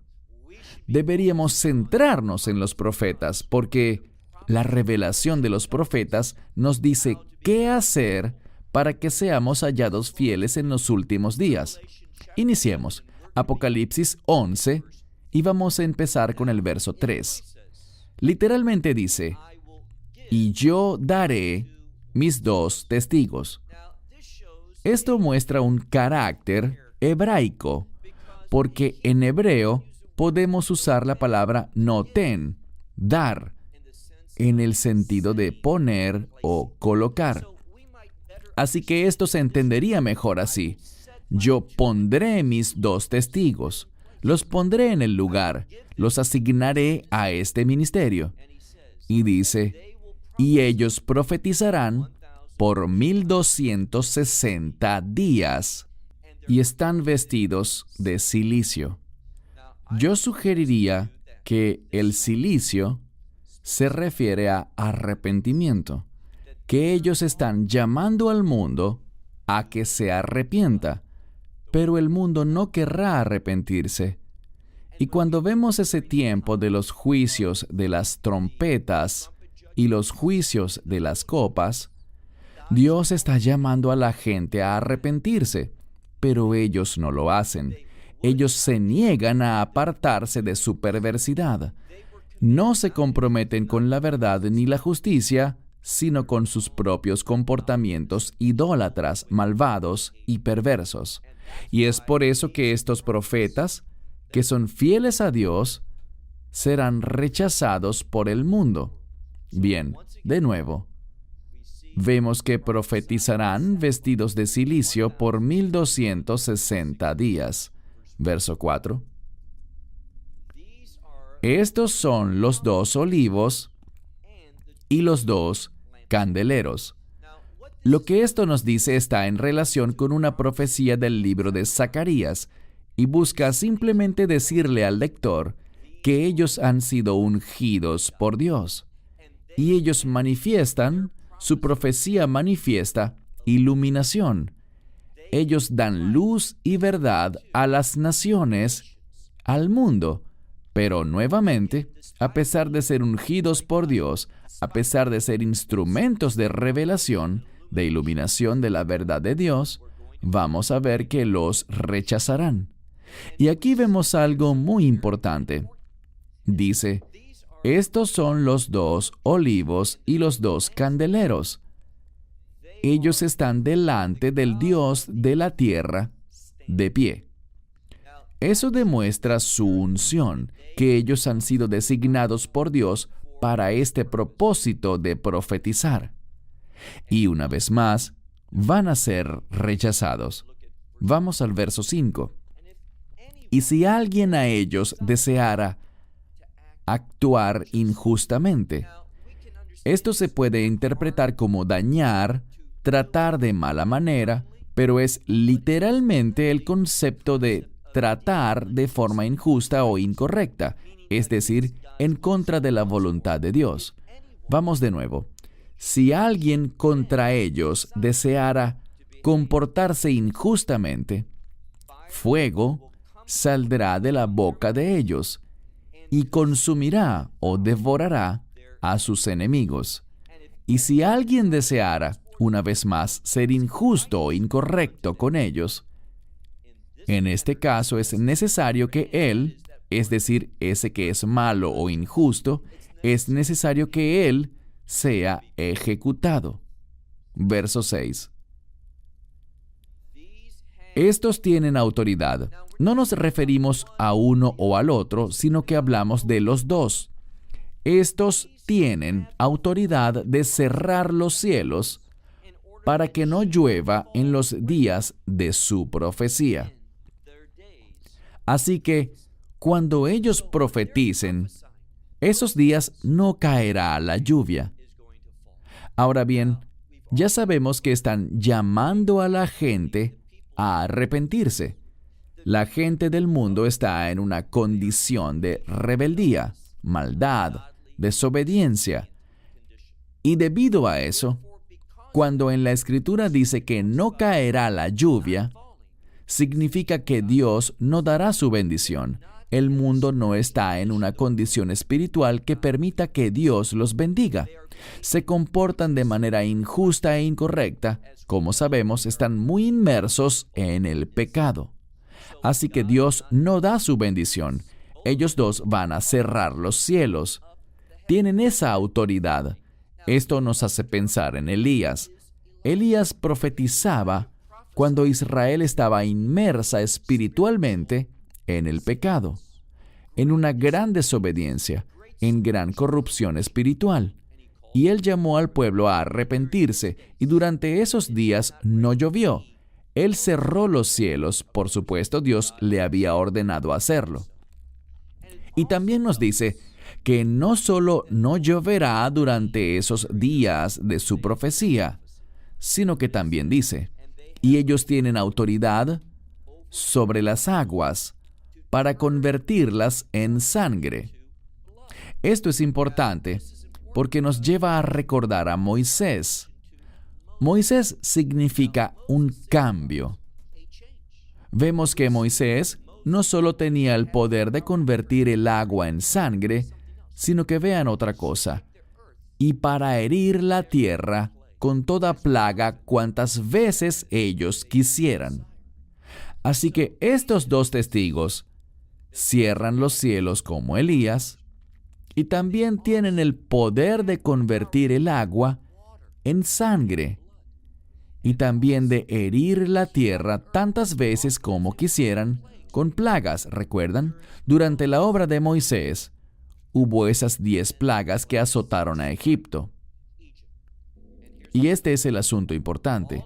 Deberíamos centrarnos en los profetas porque la revelación de los profetas nos dice qué hacer para que seamos hallados fieles en los últimos días. Iniciemos. Apocalipsis 11, y vamos a empezar con el verso 3. Literalmente dice, y yo daré mis dos testigos. Esto muestra un carácter hebraico, porque en hebreo podemos usar la palabra noten, dar, en el sentido de poner o colocar. Así que esto se entendería mejor así. Yo pondré mis dos testigos, los pondré en el lugar, los asignaré a este ministerio. Y dice, y ellos profetizarán por 1260 días, y están vestidos de cilicio. Yo sugeriría que el cilicio se refiere a arrepentimiento, que ellos están llamando al mundo a que se arrepienta, pero el mundo no querrá arrepentirse. Y cuando vemos ese tiempo de los juicios de las trompetas y los juicios de las copas, Dios está llamando a la gente a arrepentirse, pero ellos no lo hacen. Ellos se niegan a apartarse de su perversidad. No se comprometen con la verdad ni la justicia, sino con sus propios comportamientos idólatras, malvados y perversos. Y es por eso que estos profetas, que son fieles a Dios, serán rechazados por el mundo. Bien, de nuevo, vemos que profetizarán vestidos de cilicio por 1260 días. Verso 4. Estos son los dos olivos y los dos candeleros. Lo que esto nos dice está en relación con una profecía del libro de Zacarías y busca simplemente decirle al lector que ellos han sido ungidos por Dios. Y ellos manifiestan, su profecía manifiesta iluminación. Ellos dan luz y verdad a las naciones, al mundo. Pero nuevamente, a pesar de ser ungidos por Dios, a pesar de ser instrumentos de revelación, de iluminación de la verdad de Dios, vamos a ver que los rechazarán. Y aquí vemos algo muy importante. Dice, estos son los 2 olivos y los 2 candeleros. Ellos están delante del Dios de la tierra, de pie. Eso demuestra su unción, que ellos han sido designados por Dios para este propósito de profetizar. Y una vez más, van a ser rechazados. Vamos al verso 5. Y si alguien a ellos deseara actuar injustamente, esto se puede interpretar como dañar, tratar de mala manera, pero es literalmente el concepto de tratar de forma injusta o incorrecta, es decir, en contra de la voluntad de Dios. Vamos de nuevo. Si alguien contra ellos deseara comportarse injustamente, fuego saldrá de la boca de ellos y consumirá o devorará a sus enemigos. Y si alguien deseara, una vez más, ser injusto o incorrecto con ellos, en este caso es necesario que él, es decir, ese que es malo o injusto, es necesario que él sea ejecutado. Verso 6. Estos tienen autoridad. No nos referimos a uno o al otro, sino que hablamos de los dos. Estos tienen autoridad de cerrar los cielos para que no llueva en los días de su profecía. Así que, cuando ellos profeticen, esos días no caerá la lluvia. Ahora bien, ya sabemos que están llamando a la gente a arrepentirse. La gente del mundo está en una condición de rebeldía, maldad, desobediencia. Y debido a eso, cuando en la Escritura dice que no caerá la lluvia, significa que Dios no dará su bendición. El mundo no está en una condición espiritual que permita que Dios los bendiga. Se comportan de manera injusta e incorrecta. Como sabemos, están muy inmersos en el pecado. Así que Dios no da su bendición. Ellos dos van a cerrar los cielos. Tienen esa autoridad. Esto nos hace pensar en Elías. Elías profetizaba cuando Israel estaba inmersa espiritualmente en el pecado, en una gran desobediencia, en gran corrupción espiritual. Y él llamó al pueblo a arrepentirse, y durante esos días no llovió. Él cerró los cielos, por supuesto Dios le había ordenado hacerlo. Y también nos dice que no solo no lloverá durante esos días de su profecía, sino que también dice, y ellos tienen autoridad sobre las aguas para convertirlas en sangre. Esto es importante porque nos lleva a recordar a Moisés. Moisés significa un cambio. Vemos que Moisés no solo tenía el poder de convertir el agua en sangre, sino que vean otra cosa, y para herir la tierra con toda plaga cuantas veces ellos quisieran. Así que estos dos testigos cierran los cielos como Elías, y también tienen el poder de convertir el agua en sangre, y también de herir la tierra tantas veces como quisieran, con plagas, ¿recuerdan? Durante la obra de Moisés, hubo esas 10 plagas que azotaron a Egipto. Y este es el asunto importante.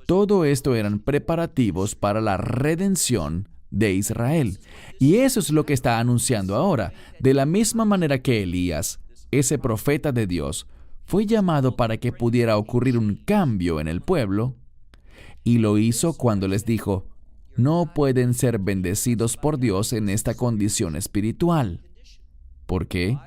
Todo esto eran preparativos para la redención de Israel. Y eso es lo que está anunciando ahora. De la misma manera que Elías, ese profeta de Dios, fue llamado para que pudiera ocurrir un cambio en el pueblo, y lo hizo cuando les dijo, no pueden ser bendecidos por Dios en esta condición espiritual. ¿Por qué?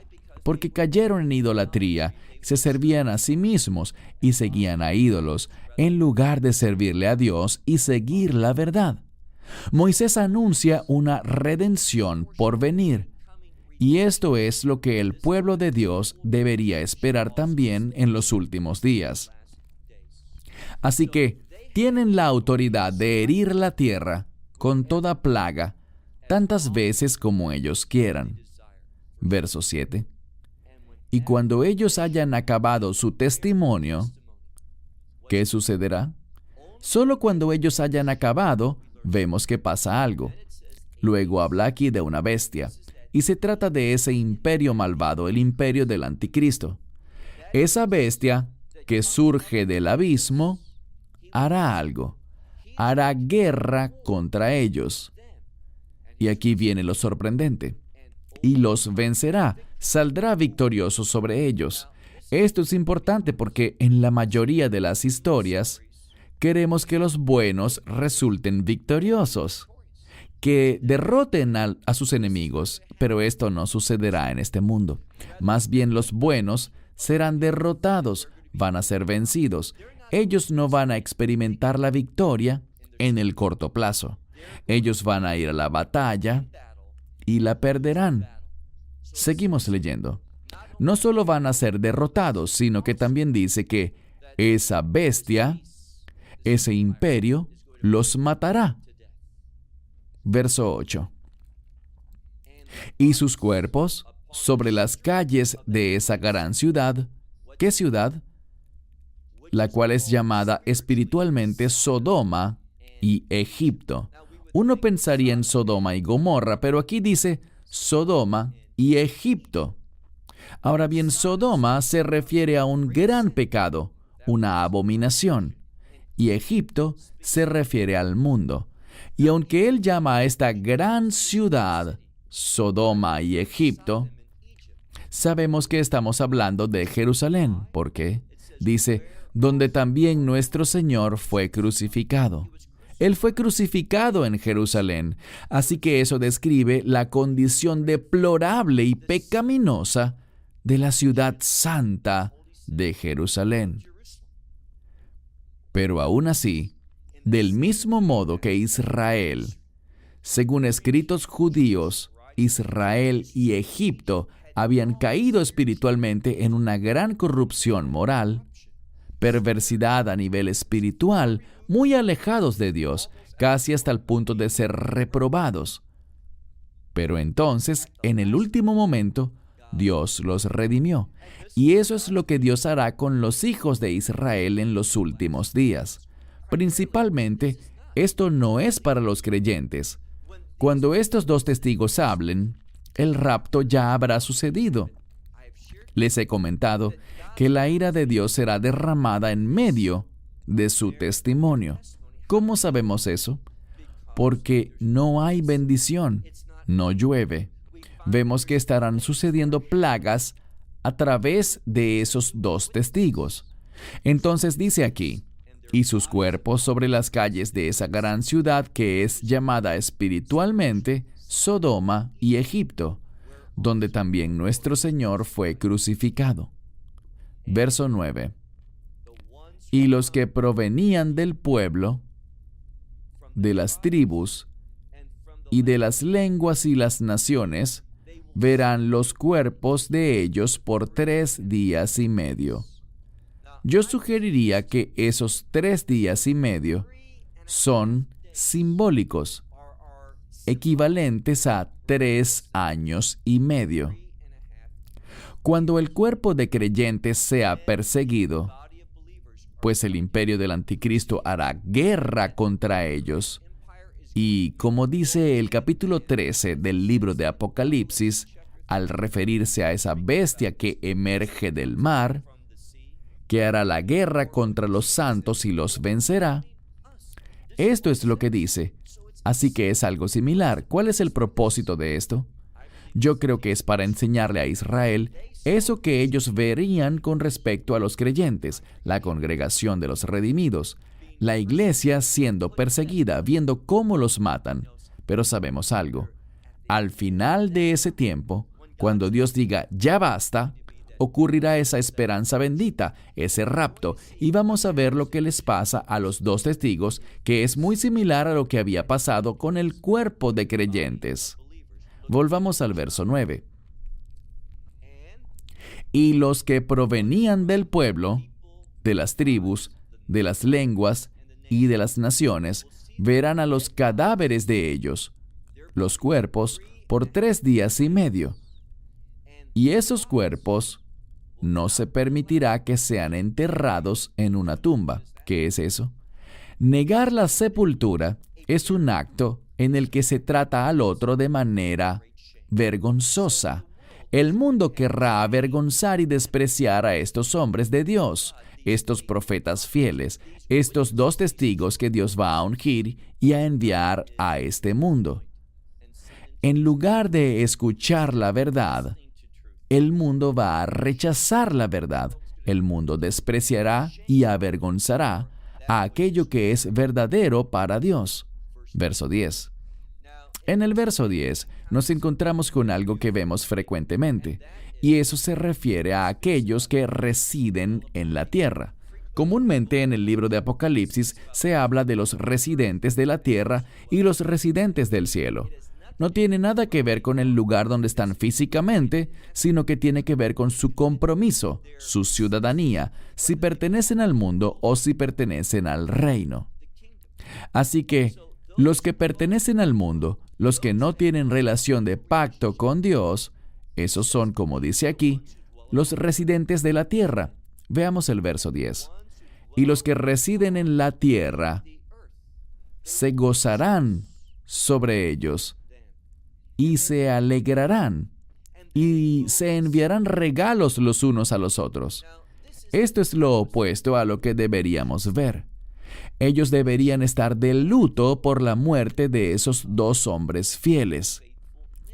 Porque cayeron en idolatría, se servían a sí mismos y seguían a ídolos, en lugar de servirle a Dios y seguir la verdad. Moisés anuncia una redención por venir, y esto es lo que el pueblo de Dios debería esperar también en los últimos días. Así que tienen la autoridad de herir la tierra con toda plaga, tantas veces como ellos quieran. Verso 7. Y cuando ellos hayan acabado su testimonio, ¿qué sucederá? Solo cuando ellos hayan acabado, vemos que pasa algo. Luego habla aquí de una bestia, y se trata de ese imperio malvado, el imperio del anticristo. Esa bestia que surge del abismo hará algo, hará guerra contra ellos. Y aquí viene lo sorprendente. Y los vencerá, saldrá victorioso sobre ellos. Esto es importante porque en la mayoría de las historias queremos que los buenos resulten victoriosos, que derroten a sus enemigos, pero esto no sucederá en este mundo. Más bien los buenos serán derrotados, van a ser vencidos. Ellos no van a experimentar la victoria en el corto plazo. Ellos van a ir a la batalla y la perderán. Seguimos leyendo. No solo van a ser derrotados, sino que también dice que esa bestia, ese imperio, los matará. Verso 8. Y sus cuerpos sobre las calles de esa gran ciudad. ¿Qué ciudad? La cual es llamada espiritualmente Sodoma y Egipto. Uno pensaría en Sodoma y Gomorra, pero aquí dice Sodoma y Egipto. Ahora bien, Sodoma se refiere a un gran pecado, una abominación, y Egipto se refiere al mundo. Y aunque él llama a esta gran ciudad Sodoma y Egipto, sabemos que estamos hablando de Jerusalén. ¿Por qué? Dice, donde también nuestro Señor fue crucificado. Él fue crucificado en Jerusalén, así que eso describe la condición deplorable y pecaminosa de la ciudad santa de Jerusalén. Pero aún así, del mismo modo que Israel, según escritos judíos, Israel y Egipto habían caído espiritualmente en una gran corrupción moral, perversidad a nivel espiritual, muy alejados de Dios, casi hasta el punto de ser reprobados. Pero entonces, en el último momento, Dios los redimió. Y eso es lo que Dios hará con los hijos de Israel en los últimos días. Principalmente, esto no es para los creyentes. Cuando estos dos testigos hablen, el rapto ya habrá sucedido. Les he comentado que la ira de Dios será derramada en medio de su testimonio. ¿Cómo sabemos eso? Porque no hay bendición, no llueve. Vemos que estarán sucediendo plagas a través de esos dos testigos. Entonces dice aquí, y sus cuerpos sobre las calles de esa gran ciudad que es llamada espiritualmente Sodoma y Egipto, donde también nuestro Señor fue crucificado. Verso 9. Y los que provenían del pueblo, de las tribus, y de las lenguas y las naciones, verán los cuerpos de ellos por 3 días y medio. Yo sugeriría que esos 3 días y medio son simbólicos, equivalentes a 3 años y medio. Cuando el cuerpo de creyentes sea perseguido, pues el imperio del anticristo hará guerra contra ellos, y como dice el capítulo 13 del libro de Apocalipsis, al referirse a esa bestia que emerge del mar, que hará la guerra contra los santos y los vencerá. Esto es lo que dice. Así que es algo similar. ¿Cuál es el propósito de esto? Yo creo que es para enseñarle a Israel eso que ellos verían con respecto a los creyentes, la congregación de los redimidos, la iglesia siendo perseguida, viendo cómo los matan. Pero sabemos algo. Al final de ese tiempo, cuando Dios diga, ya basta, ocurrirá esa esperanza bendita, ese rapto, y vamos a ver lo que les pasa a los dos testigos, que es muy similar a lo que había pasado con el cuerpo de creyentes. Volvamos al verso 9. Y los que provenían del pueblo, de las tribus, de las lenguas y de las naciones, verán a los cadáveres de ellos, los cuerpos, por 3 días y medio. Y esos cuerpos no se permitirá que sean enterrados en una tumba. ¿Qué es eso? Negar la sepultura es un acto en el que se trata al otro de manera vergonzosa. El mundo querrá avergonzar y despreciar a estos hombres de Dios, estos profetas fieles, estos dos testigos que Dios va a ungir y a enviar a este mundo. En lugar de escuchar la verdad, el mundo va a rechazar la verdad. El mundo despreciará y avergonzará a aquello que es verdadero para Dios. Verso 10. En el verso 10 nos encontramos con algo que vemos frecuentemente, y eso se refiere a aquellos que residen en la tierra. Comúnmente en el libro de Apocalipsis se habla de los residentes de la tierra y los residentes del cielo. No tiene nada que ver con el lugar donde están físicamente, sino que tiene que ver con su compromiso, su ciudadanía, si pertenecen al mundo o si pertenecen al reino. Así que, los que pertenecen al mundo, los que no tienen relación de pacto con Dios, esos son, como dice aquí, los residentes de la tierra. Veamos el verso 10. Y los que residen en la tierra se gozarán sobre ellos y se alegrarán y se enviarán regalos los unos a los otros. Esto es lo opuesto a lo que deberíamos ver. Ellos deberían estar de luto por la muerte de esos dos hombres fieles,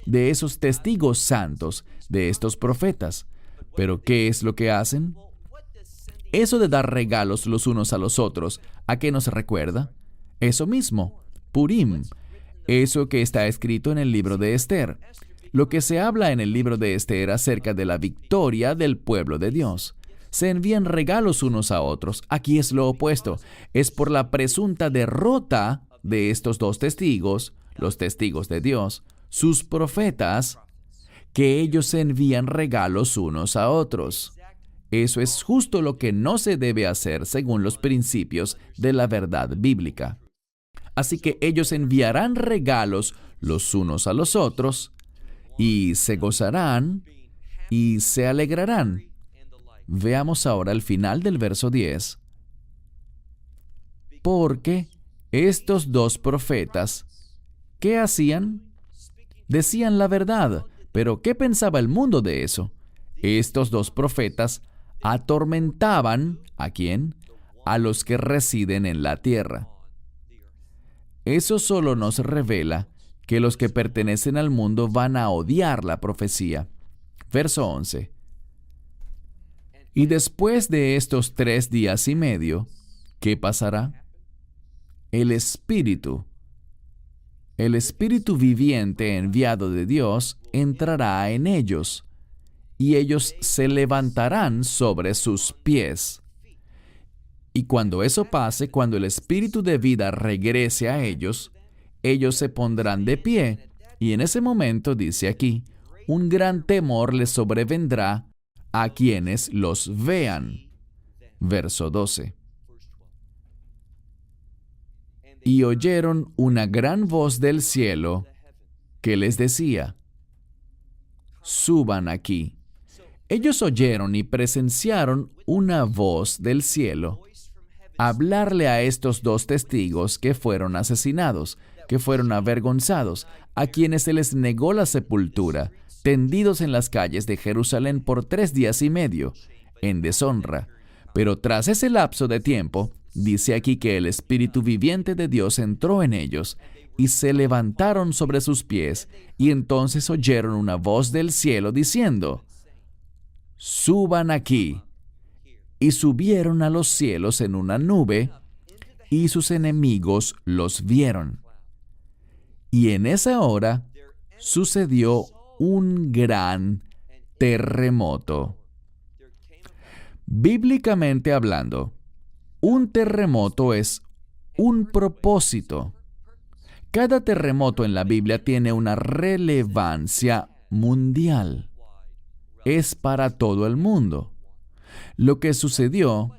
de esos testigos santos, de estos profetas. ¿Pero qué es lo que hacen? Eso de dar regalos los unos a los otros, ¿a qué nos recuerda? Eso mismo, Purim. Eso que está escrito en el libro de Esther. Lo que se habla en el libro de Esther acerca de la victoria del pueblo de Dios. Se envían regalos unos a otros. Aquí es lo opuesto. Es por la presunta derrota de estos dos testigos, los testigos de Dios, sus profetas, que ellos se envían regalos unos a otros. Eso es justo lo que no se debe hacer según los principios de la verdad bíblica. Así que ellos enviarán regalos los unos a los otros, y se gozarán y se alegrarán. Veamos ahora el final del verso 10. Porque estos dos profetas, ¿qué hacían? Decían la verdad, pero ¿qué pensaba el mundo de eso? Estos dos profetas atormentaban, ¿a quién? A los que residen en la tierra. Eso solo nos revela que los que pertenecen al mundo van a odiar la profecía. Verso 11. Y después de estos 3 días y medio, ¿qué pasará? El Espíritu viviente enviado de Dios entrará en ellos, y ellos se levantarán sobre sus pies. Y cuando eso pase, cuando el Espíritu de vida regrese a ellos, ellos se pondrán de pie, y en ese momento, dice aquí, un gran temor les sobrevendrá a quienes los vean. Verso 12. Y oyeron una gran voz del cielo que les decía: suban aquí. Ellos oyeron y presenciaron una voz del cielo hablarle a estos dos testigos que fueron asesinados, que fueron avergonzados, a quienes se les negó la sepultura, tendidos en las calles de Jerusalén por 3 días y medio, en deshonra. Pero tras ese lapso de tiempo, dice aquí que el Espíritu viviente de Dios entró en ellos, y se levantaron sobre sus pies, y entonces oyeron una voz del cielo diciendo: suban aquí. Y subieron a los cielos en una nube, y sus enemigos los vieron. Y en esa hora sucedió un gran terremoto. Bíblicamente hablando, un terremoto es un propósito. Cada terremoto en la Biblia tiene una relevancia mundial. Es para todo el mundo. Lo que sucedió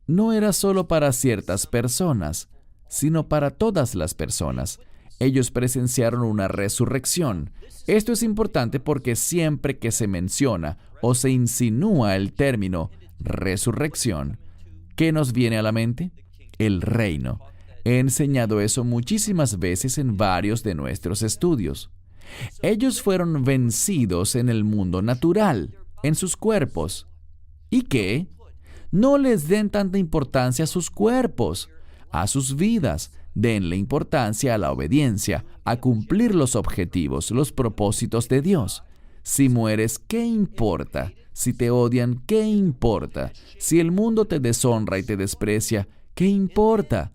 no era solo para ciertas personas, sino para todas las personas. Ellos presenciaron una resurrección. Esto es importante porque siempre que se menciona o se insinúa el término resurrección, ¿qué nos viene a la mente? El reino. He enseñado eso muchísimas veces en varios de nuestros estudios. Ellos fueron vencidos en el mundo natural, en sus cuerpos. ¿Y qué? No les den tanta importancia a sus cuerpos, a sus vidas. Denle importancia a la obediencia, a cumplir los objetivos, los propósitos de Dios. Si mueres, ¿qué importa? Si te odian, ¿qué importa? Si el mundo te deshonra y te desprecia, ¿qué importa?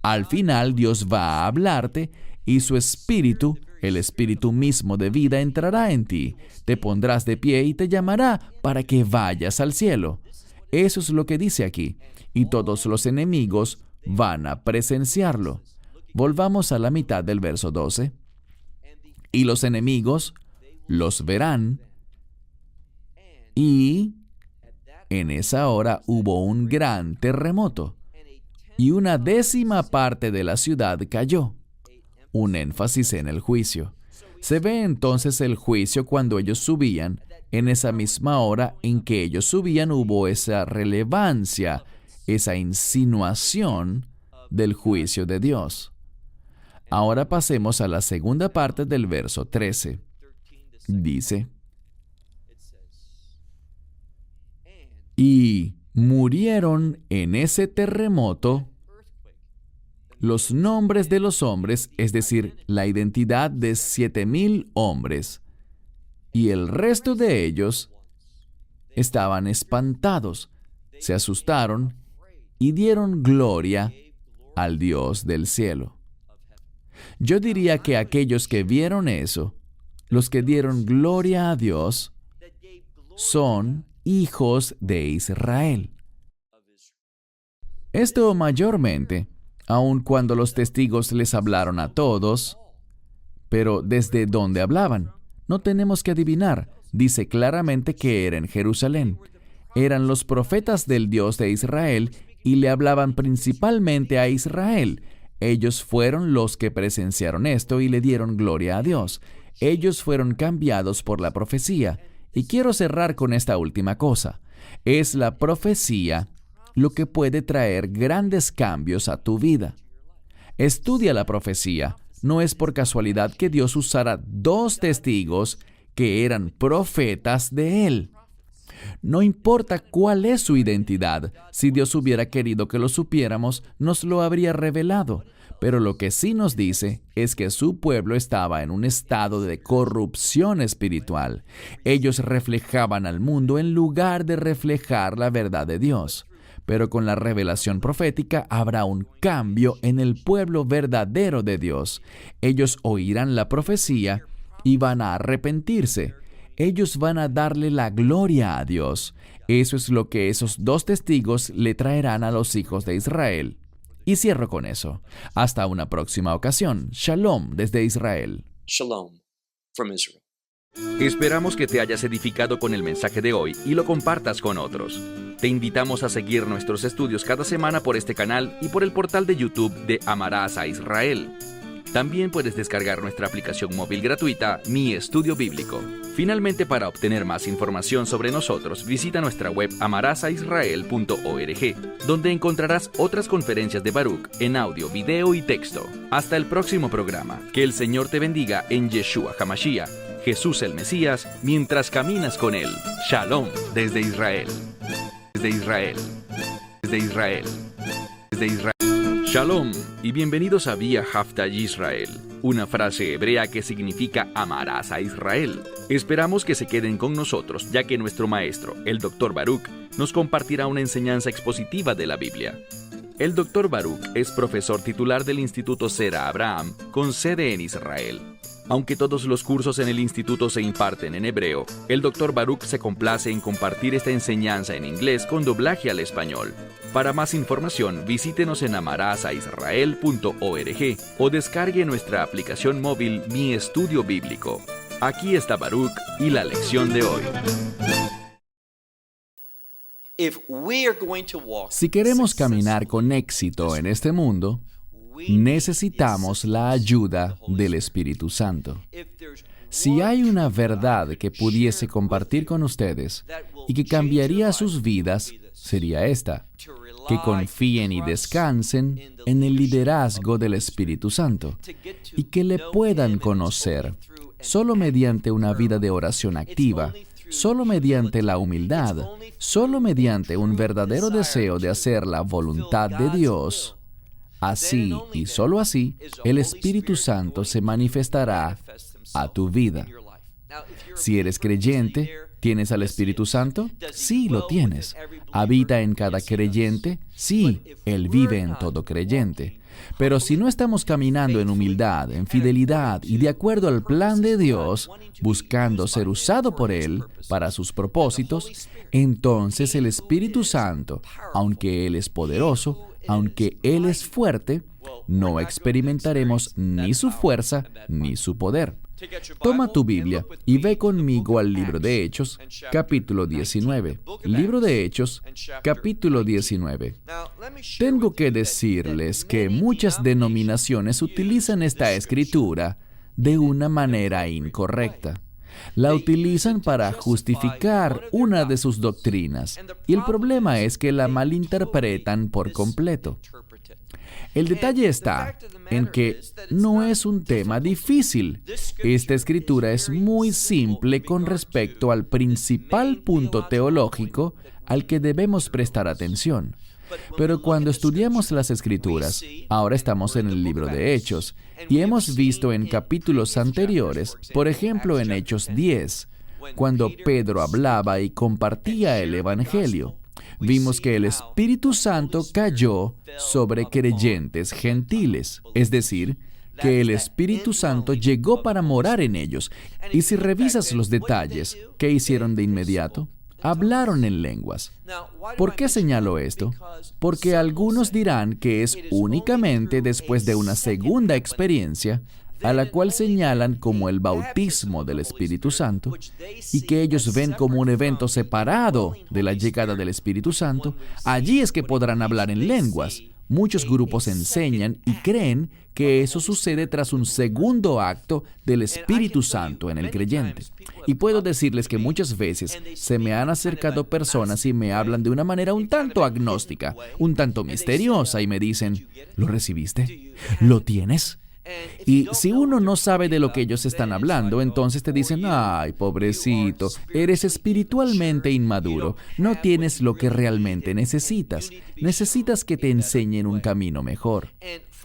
Al final Dios va a hablarte y su espíritu, el espíritu mismo de vida, entrará en ti. Te pondrás de pie y te llamará para que vayas al cielo. Eso es lo que dice aquí. Y todos los enemigos van a presenciarlo. Volvamos a la mitad del verso 12. Y los enemigos los verán, y en esa hora hubo un gran terremoto, y 1/10 parte de la ciudad cayó. Un énfasis en el juicio. Se ve entonces el juicio cuando ellos subían. En esa misma hora en que ellos subían hubo esa relevancia, esa insinuación del juicio de Dios. Ahora pasemos a la segunda parte del verso 13. Dice: y murieron en ese terremoto los nombres de los hombres, es decir, la identidad de 7,000 hombres, y el resto de ellos estaban espantados, se asustaron y dieron gloria al Dios del cielo. Yo diría que aquellos que vieron eso, los que dieron gloria a Dios, son hijos de Israel. Esto mayormente, aun cuando los testigos les hablaron a todos, pero ¿desde dónde hablaban? No tenemos que adivinar. Dice claramente que era en Jerusalén. Eran los profetas del Dios de Israel y le hablaban principalmente a Israel. Ellos fueron los que presenciaron esto y le dieron gloria a Dios. Ellos fueron cambiados por la profecía. Y quiero cerrar con esta última cosa. Es la profecía lo que puede traer grandes cambios a tu vida. Estudia la profecía. No es por casualidad que Dios usara 2 testigos que eran profetas de Él. No importa cuál es su identidad, si Dios hubiera querido que lo supiéramos, nos lo habría revelado. Pero lo que sí nos dice es que su pueblo estaba en un estado de corrupción espiritual. Ellos reflejaban al mundo en lugar de reflejar la verdad de Dios. Pero con la revelación profética habrá un cambio en el pueblo verdadero de Dios. Ellos oirán la profecía y van a arrepentirse. Ellos van a darle la gloria a Dios. Eso es lo que esos 2 testigos le traerán a los hijos de Israel. Y cierro con eso. Hasta una próxima ocasión. Shalom desde Israel. Shalom from Israel. Esperamos que te hayas edificado con el mensaje de hoy y lo compartas con otros. Te invitamos a seguir nuestros estudios cada semana por este canal y por el portal de YouTube de Amarás a Israel. También puedes descargar nuestra aplicación móvil gratuita, Mi Estudio Bíblico. Finalmente, para obtener más información sobre nosotros, visita nuestra web amarasaisrael.org, donde encontrarás otras conferencias de Baruch en audio, video y texto. Hasta el próximo programa. Que el Señor te bendiga en Yeshua HaMashiach, Jesús el Mesías, mientras caminas con Él. Shalom desde Israel. Desde Israel. Desde Israel. Desde Israel. Shalom y bienvenidos a Vía Haftaj Israel, una frase hebrea que significa amarás a Israel. Esperamos que se queden con nosotros, ya que nuestro maestro, el Dr. Baruch, nos compartirá una enseñanza expositiva de la Biblia. El Dr. Baruch es profesor titular del Instituto Sera Abraham, con sede en Israel. Aunque todos los cursos en el instituto se imparten en hebreo, el Dr. Baruch se complace en compartir esta enseñanza en inglés con doblaje al español. Para más información, visítenos en amarasaisrael.org o descargue nuestra aplicación móvil Mi Estudio Bíblico. Aquí está Baruch y la lección de hoy. Si queremos caminar con éxito en este mundo, necesitamos la ayuda del Espíritu Santo. Si hay una verdad que pudiese compartir con ustedes y que cambiaría sus vidas, sería esta: que confíen y descansen en el liderazgo del Espíritu Santo y que le puedan conocer solo mediante una vida de oración activa, solo mediante la humildad, solo mediante un verdadero deseo de hacer la voluntad de Dios. Así y solo así, el Espíritu Santo se manifestará a tu vida. Si eres creyente, ¿tienes al Espíritu Santo? Sí, lo tienes. ¿Habita en cada creyente? Sí, Él vive en todo creyente. Pero si no estamos caminando en humildad, en fidelidad y de acuerdo al plan de Dios, buscando ser usado por Él para sus propósitos, entonces el Espíritu Santo, aunque Él es poderoso, aunque Él es fuerte, no experimentaremos ni su fuerza ni su poder. Toma tu Biblia y ve conmigo al libro de Hechos, capítulo 19. Libro de Hechos, capítulo 19. Tengo que decirles que muchas denominaciones utilizan esta escritura de una manera incorrecta. La utilizan para justificar una de sus doctrinas, y el problema es que la malinterpretan por completo. El detalle está en que no es un tema difícil. Esta escritura es muy simple con respecto al principal punto teológico al que debemos prestar atención. Pero cuando estudiamos las Escrituras, ahora estamos en el libro de Hechos, y hemos visto en capítulos anteriores, por ejemplo en Hechos 10, cuando Pedro hablaba y compartía el Evangelio, vimos que el Espíritu Santo cayó sobre creyentes gentiles, es decir, que el Espíritu Santo llegó para morar en ellos. Y si revisas los detalles, ¿qué hicieron de inmediato? Hablaron en lenguas. ¿Por qué señalo esto? Porque algunos dirán que es únicamente después de una segunda experiencia, a la cual señalan como el bautismo del Espíritu Santo, y que ellos ven como un evento separado de la llegada del Espíritu Santo. Allí es que podrán hablar en lenguas. Muchos grupos enseñan y creen que eso sucede tras un segundo acto del Espíritu Santo en el creyente. Y puedo decirles que muchas veces se me han acercado personas y me hablan de una manera un tanto agnóstica, un tanto misteriosa, y me dicen: ¿lo recibiste? ¿Lo tienes? Y si uno no sabe de lo que ellos están hablando, entonces te dicen: ay, pobrecito, eres espiritualmente inmaduro, no tienes lo que realmente necesitas, necesitas que te enseñen un camino mejor.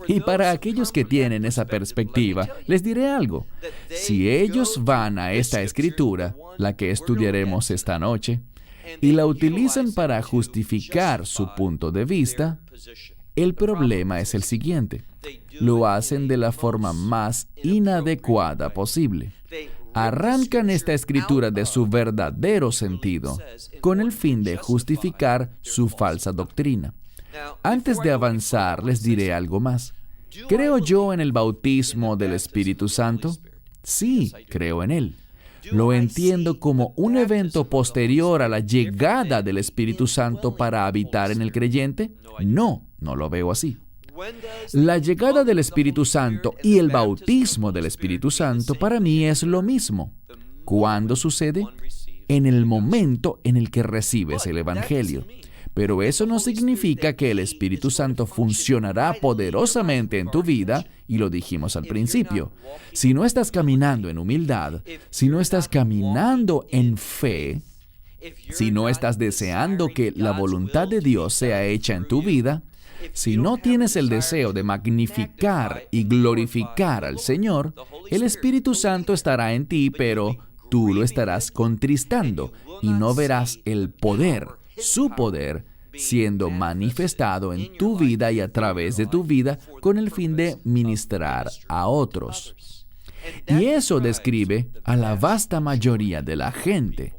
Y para aquellos que tienen esa perspectiva, les diré algo: si ellos van a esta escritura, la que estudiaremos esta noche, y la utilizan para justificar su punto de vista, el problema es el siguiente: lo hacen de la forma más inadecuada posible. Arrancan esta escritura de su verdadero sentido, con el fin de justificar su falsa doctrina. Antes de avanzar, les diré algo más. ¿Creo yo en el bautismo del Espíritu Santo? Sí, creo en él. ¿Lo entiendo como un evento posterior a la llegada del Espíritu Santo para habitar en el creyente? No, no lo veo así. La llegada del Espíritu Santo y el bautismo del Espíritu Santo para mí es lo mismo. ¿Cuándo sucede? En el momento en el que recibes el Evangelio. Pero eso no significa que el Espíritu Santo funcionará poderosamente en tu vida, y lo dijimos al principio. Si no estás caminando en humildad, si no estás caminando en fe, si no estás deseando que la voluntad de Dios sea hecha en tu vida, si no tienes el deseo de magnificar y glorificar al Señor, el Espíritu Santo estará en ti, pero tú lo estarás contristando y no verás el poder, su poder, siendo manifestado en tu vida y a través de tu vida con el fin de ministrar a otros. Y eso describe a la vasta mayoría de la gente.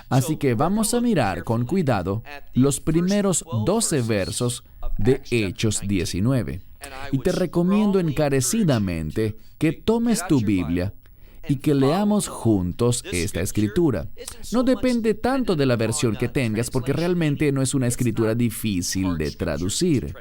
Así que vamos a mirar con cuidado los primeros 12 versos de Hechos 19. Y te recomiendo encarecidamente que tomes tu Biblia y que leamos juntos esta escritura. No depende tanto de la versión que tengas, porque realmente no es una escritura difícil de traducir.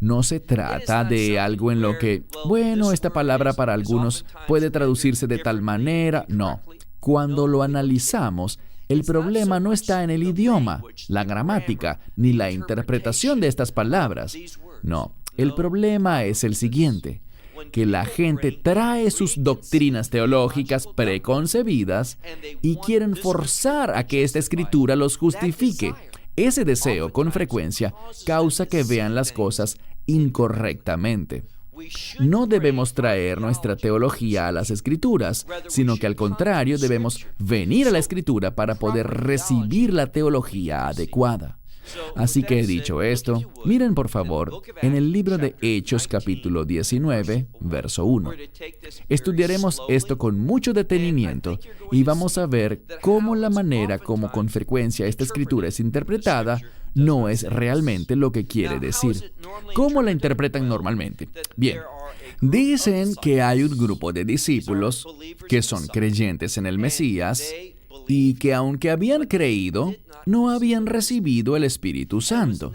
No se trata de algo en lo que, bueno, esta palabra para algunos puede traducirse de tal manera. No. Cuando lo analizamos, el problema no está en el idioma, la gramática, ni la interpretación de estas palabras. No, el problema es el siguiente: que la gente trae sus doctrinas teológicas preconcebidas y quieren forzar a que esta escritura los justifique. Ese deseo, con frecuencia, causa que vean las cosas incorrectamente. No debemos traer nuestra teología a las Escrituras, sino que al contrario debemos venir a la Escritura para poder recibir la teología adecuada. Así que, dicho esto, miren por favor en el libro de Hechos capítulo 19, verso 1. Estudiaremos esto con mucho detenimiento y vamos a ver cómo la manera como con frecuencia esta escritura es interpretada no es realmente lo que quiere decir. ¿Cómo la interpretan normalmente? Bien, dicen que hay un grupo de discípulos que son creyentes en el Mesías y que aunque habían creído, no habían recibido el Espíritu Santo,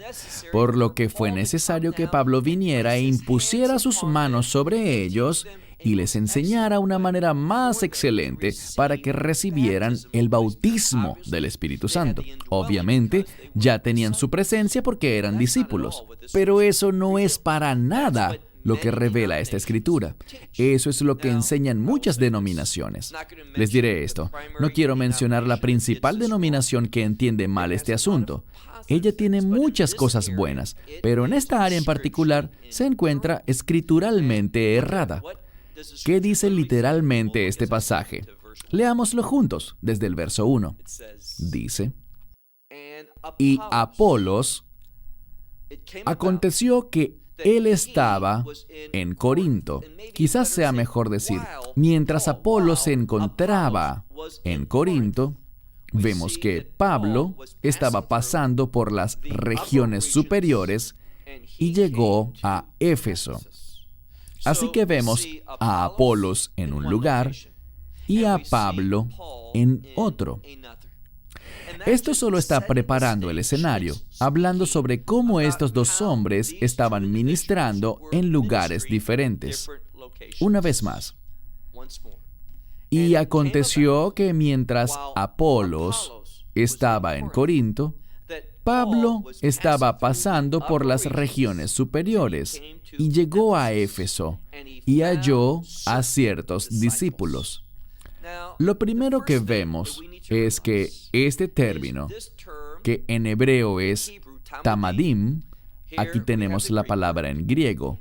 por lo que fue necesario que Pablo viniera e impusiera sus manos sobre ellos y les enseñara una manera más excelente para que recibieran el bautismo del Espíritu Santo. Obviamente, ya tenían su presencia porque eran discípulos, pero eso no es para nada lo que revela esta escritura. Eso es lo que enseñan muchas denominaciones. Les diré esto, no quiero mencionar la principal denominación que entiende mal este asunto. Ella tiene muchas cosas buenas, pero en esta área en particular se encuentra escrituralmente errada. ¿Qué dice literalmente este pasaje? Leámoslo juntos desde el verso 1. Dice: y Apolos, aconteció que él estaba en Corinto. Quizás sea mejor decir, mientras Apolos se encontraba en Corinto, vemos que Pablo estaba pasando por las regiones superiores y llegó a Éfeso. Así que vemos a Apolos en un lugar y a Pablo en otro. Esto solo está preparando el escenario, hablando sobre cómo estos dos hombres estaban ministrando en lugares diferentes. Una vez más. Y aconteció que mientras Apolos estaba en Corinto, Pablo estaba pasando por las regiones superiores y llegó a Éfeso y halló a ciertos discípulos. Lo primero que vemos es que este término, que en hebreo es tamadim, aquí tenemos la palabra en griego,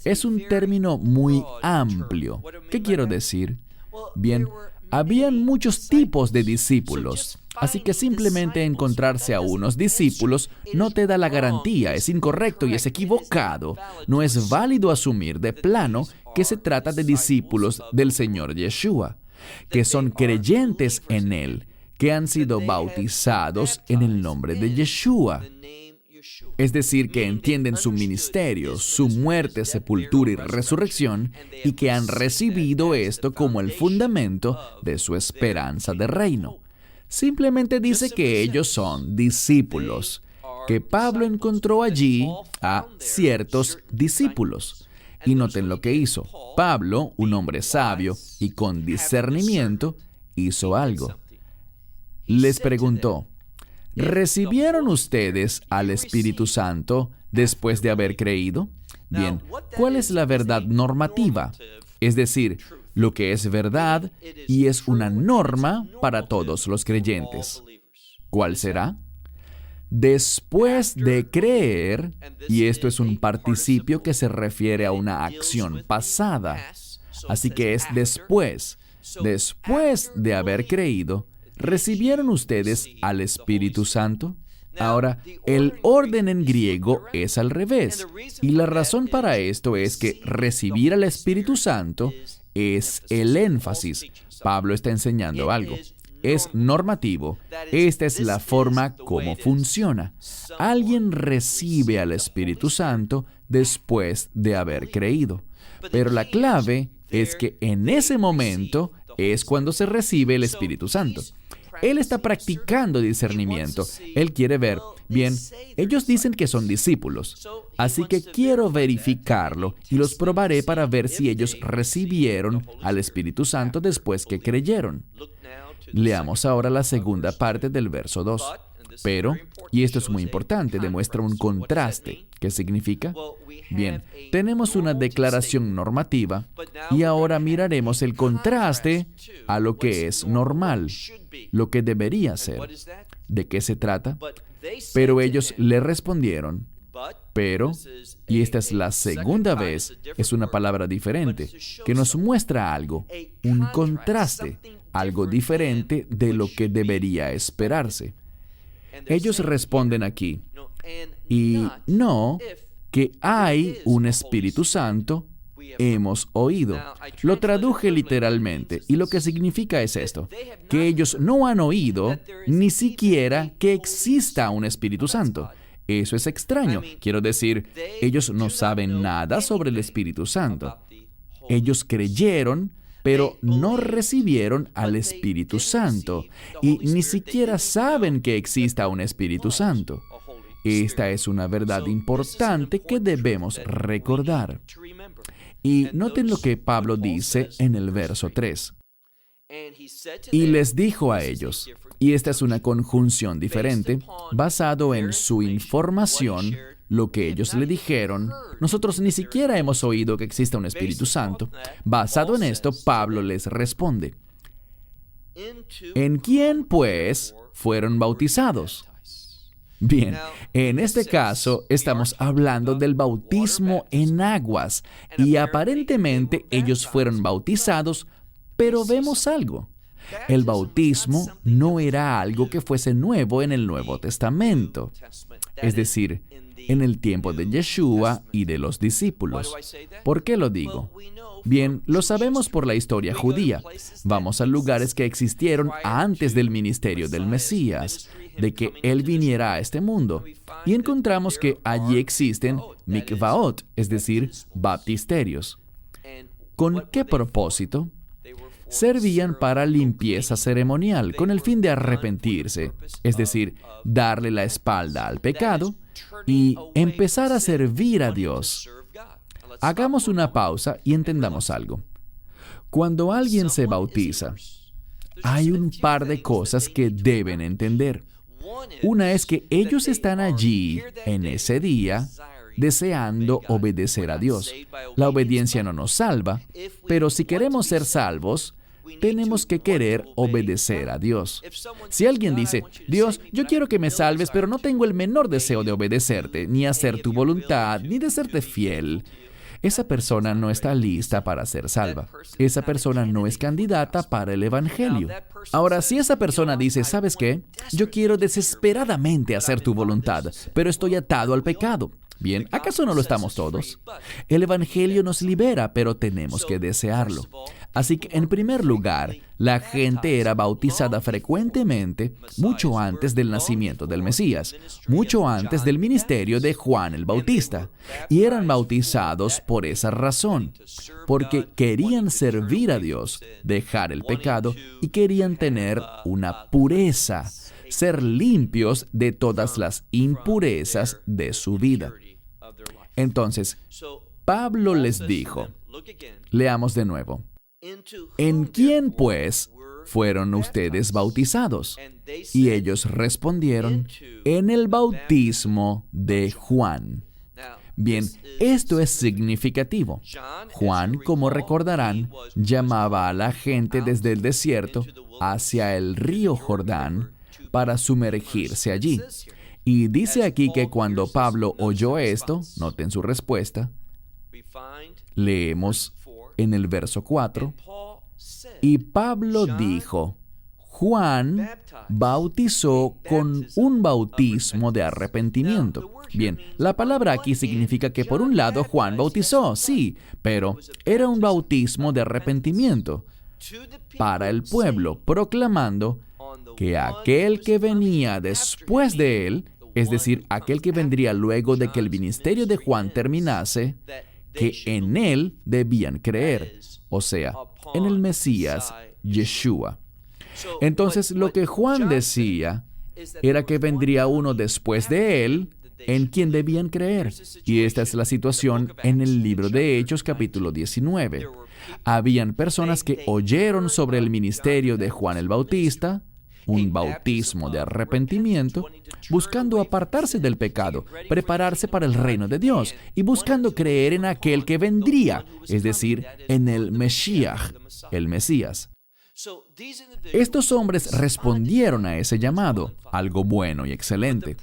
es un término muy amplio. ¿Qué quiero decir? Bien, habían muchos tipos de discípulos, así que simplemente encontrarse a unos discípulos no te da la garantía, es incorrecto y es equivocado. No es válido asumir de plano que se trata de discípulos del Señor Yeshua, que son creyentes en Él, que han sido bautizados en el nombre de Yeshua. Es decir, que entienden su ministerio, su muerte, sepultura y resurrección, y que han recibido esto como el fundamento de su esperanza de reino. Simplemente dice que ellos son discípulos, que Pablo encontró allí a ciertos discípulos. Y noten lo que hizo. Pablo, un hombre sabio y con discernimiento, hizo algo. Les preguntó: ¿recibieron ustedes al Espíritu Santo después de haber creído? Bien, ¿cuál es la verdad normativa? Es decir, lo que es verdad y es una norma para todos los creyentes. ¿Cuál será? Después de creer, y esto es un participio que se refiere a una acción pasada, así que es después de haber creído, ¿recibieron ustedes al Espíritu Santo? Ahora, el orden en griego es al revés, y la razón para esto es que recibir al Espíritu Santo es el énfasis. Pablo está enseñando algo. Es normativo. Esta es la forma como funciona. Alguien recibe al Espíritu Santo después de haber creído. Pero la clave es que en ese momento es cuando se recibe el Espíritu Santo. Él está practicando discernimiento. Él quiere ver, bien, ellos dicen que son discípulos, así que quiero verificarlo y los probaré para ver si ellos recibieron al Espíritu Santo después que creyeron. Leamos ahora la segunda parte del verso 2. Pero, y esto es muy importante, demuestra un contraste. ¿Qué significa? Bien, tenemos una declaración normativa y ahora miraremos el contraste a lo que es normal, lo que debería ser. ¿De qué se trata? Pero ellos le respondieron, pero, y esta es la segunda vez, es una palabra diferente, que nos muestra algo, un contraste, algo diferente de lo que debería esperarse. Ellos responden aquí, y no que hay un Espíritu Santo, hemos oído. Lo traduje literalmente, y lo que significa es esto, que ellos no han oído ni siquiera que exista un Espíritu Santo. Eso es extraño. Quiero decir, ellos no saben nada sobre el Espíritu Santo. Ellos creyeron, pero no recibieron al Espíritu Santo y ni siquiera saben que exista un Espíritu Santo. Esta es una verdad importante que debemos recordar. Y noten lo que Pablo dice en el verso 3. Y les dijo a ellos, y esta es una conjunción diferente, basado en su información, lo que ellos le dijeron, nosotros ni siquiera hemos oído que exista un Espíritu Santo. Basado en esto, Pablo les responde, ¿en quién, pues, fueron bautizados? Bien, en este caso estamos hablando del bautismo en aguas, y aparentemente ellos fueron bautizados, pero vemos algo. El bautismo no era algo que fuese nuevo en el Nuevo Testamento, es decir, en el tiempo de Yeshua y de los discípulos. ¿Por qué lo digo? Bien, lo sabemos por la historia judía. Vamos a lugares que existieron antes del ministerio del Mesías, de que Él viniera a este mundo. Y encontramos que allí existen mikvaot, es decir, baptisterios. ¿Con qué propósito? Servían para limpieza ceremonial, con el fin de arrepentirse, es decir, darle la espalda al pecado y empezar a servir a Dios. Hagamos una pausa y entendamos algo. Cuando alguien se bautiza, hay un par de cosas que deben entender. Una es que ellos están allí, en ese día, deseando obedecer a Dios. La obediencia no nos salva, pero si queremos ser salvos, tenemos que querer obedecer a Dios. Si alguien dice, Dios, yo quiero que me salves, pero no tengo el menor deseo de obedecerte, ni hacer tu voluntad, ni de serte fiel, esa persona no está lista para ser salva. Esa persona no es candidata para el Evangelio. Ahora, si esa persona dice, ¿sabes qué? Yo quiero desesperadamente hacer tu voluntad, pero estoy atado al pecado. Bien, ¿acaso no lo estamos todos? El Evangelio nos libera, pero tenemos que desearlo. Así que, en primer lugar, la gente era bautizada frecuentemente mucho antes del nacimiento del Mesías, mucho antes del ministerio de Juan el Bautista, y eran bautizados por esa razón, porque querían servir a Dios, dejar el pecado y querían tener una pureza, ser limpios de todas las impurezas de su vida. Entonces, Pablo les dijo, leamos de nuevo, ¿en quién, pues, fueron ustedes bautizados? Y ellos respondieron, en el bautismo de Juan. Bien, esto es significativo. Juan, como recordarán, llamaba a la gente desde el desierto hacia el río Jordán para sumergirse allí. Y dice aquí que cuando Pablo oyó esto, noten su respuesta, leemos en el verso 4, y Pablo dijo, Juan bautizó con un bautismo de arrepentimiento. Bien, la palabra aquí significa que por un lado Juan bautizó, sí, pero era un bautismo de arrepentimiento para el pueblo, proclamando que aquel que venía después de él, es decir, aquel que vendría luego de que el ministerio de Juan terminase, que en él debían creer. O sea, en el Mesías, Yeshua. Entonces, lo que Juan decía era que vendría uno después de él, en quien debían creer. Y esta es la situación en el libro de Hechos, capítulo 19. Habían personas que oyeron sobre el ministerio de Juan el Bautista, un bautismo de arrepentimiento, buscando apartarse del pecado, prepararse para el reino de Dios y buscando creer en aquel que vendría, es decir, en el Mesías, el Mesías. Estos hombres respondieron a ese llamado, algo bueno y excelente.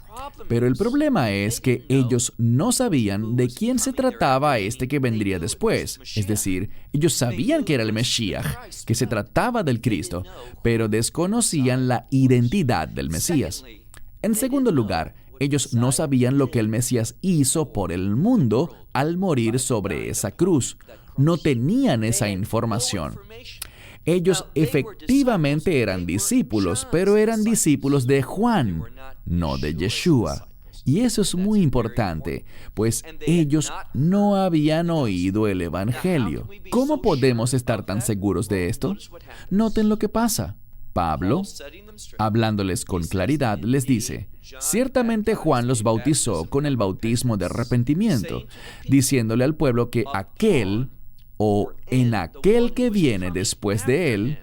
Pero el problema es que ellos no sabían de quién se trataba este que vendría después. Es decir, ellos sabían que era el Mesías, que se trataba del Cristo, pero desconocían la identidad del Mesías. En segundo lugar, ellos no sabían lo que el Mesías hizo por el mundo al morir sobre esa cruz. No tenían esa información. Ellos efectivamente eran discípulos, pero eran discípulos de Juan, no de Yeshua. Y eso es muy importante, pues ellos no habían oído el Evangelio. ¿Cómo podemos estar tan seguros de esto? Noten lo que pasa. Pablo, hablándoles con claridad, les dice: ciertamente Juan los bautizó con el bautismo de arrepentimiento, diciéndole al pueblo que aquel o en aquel que viene después de él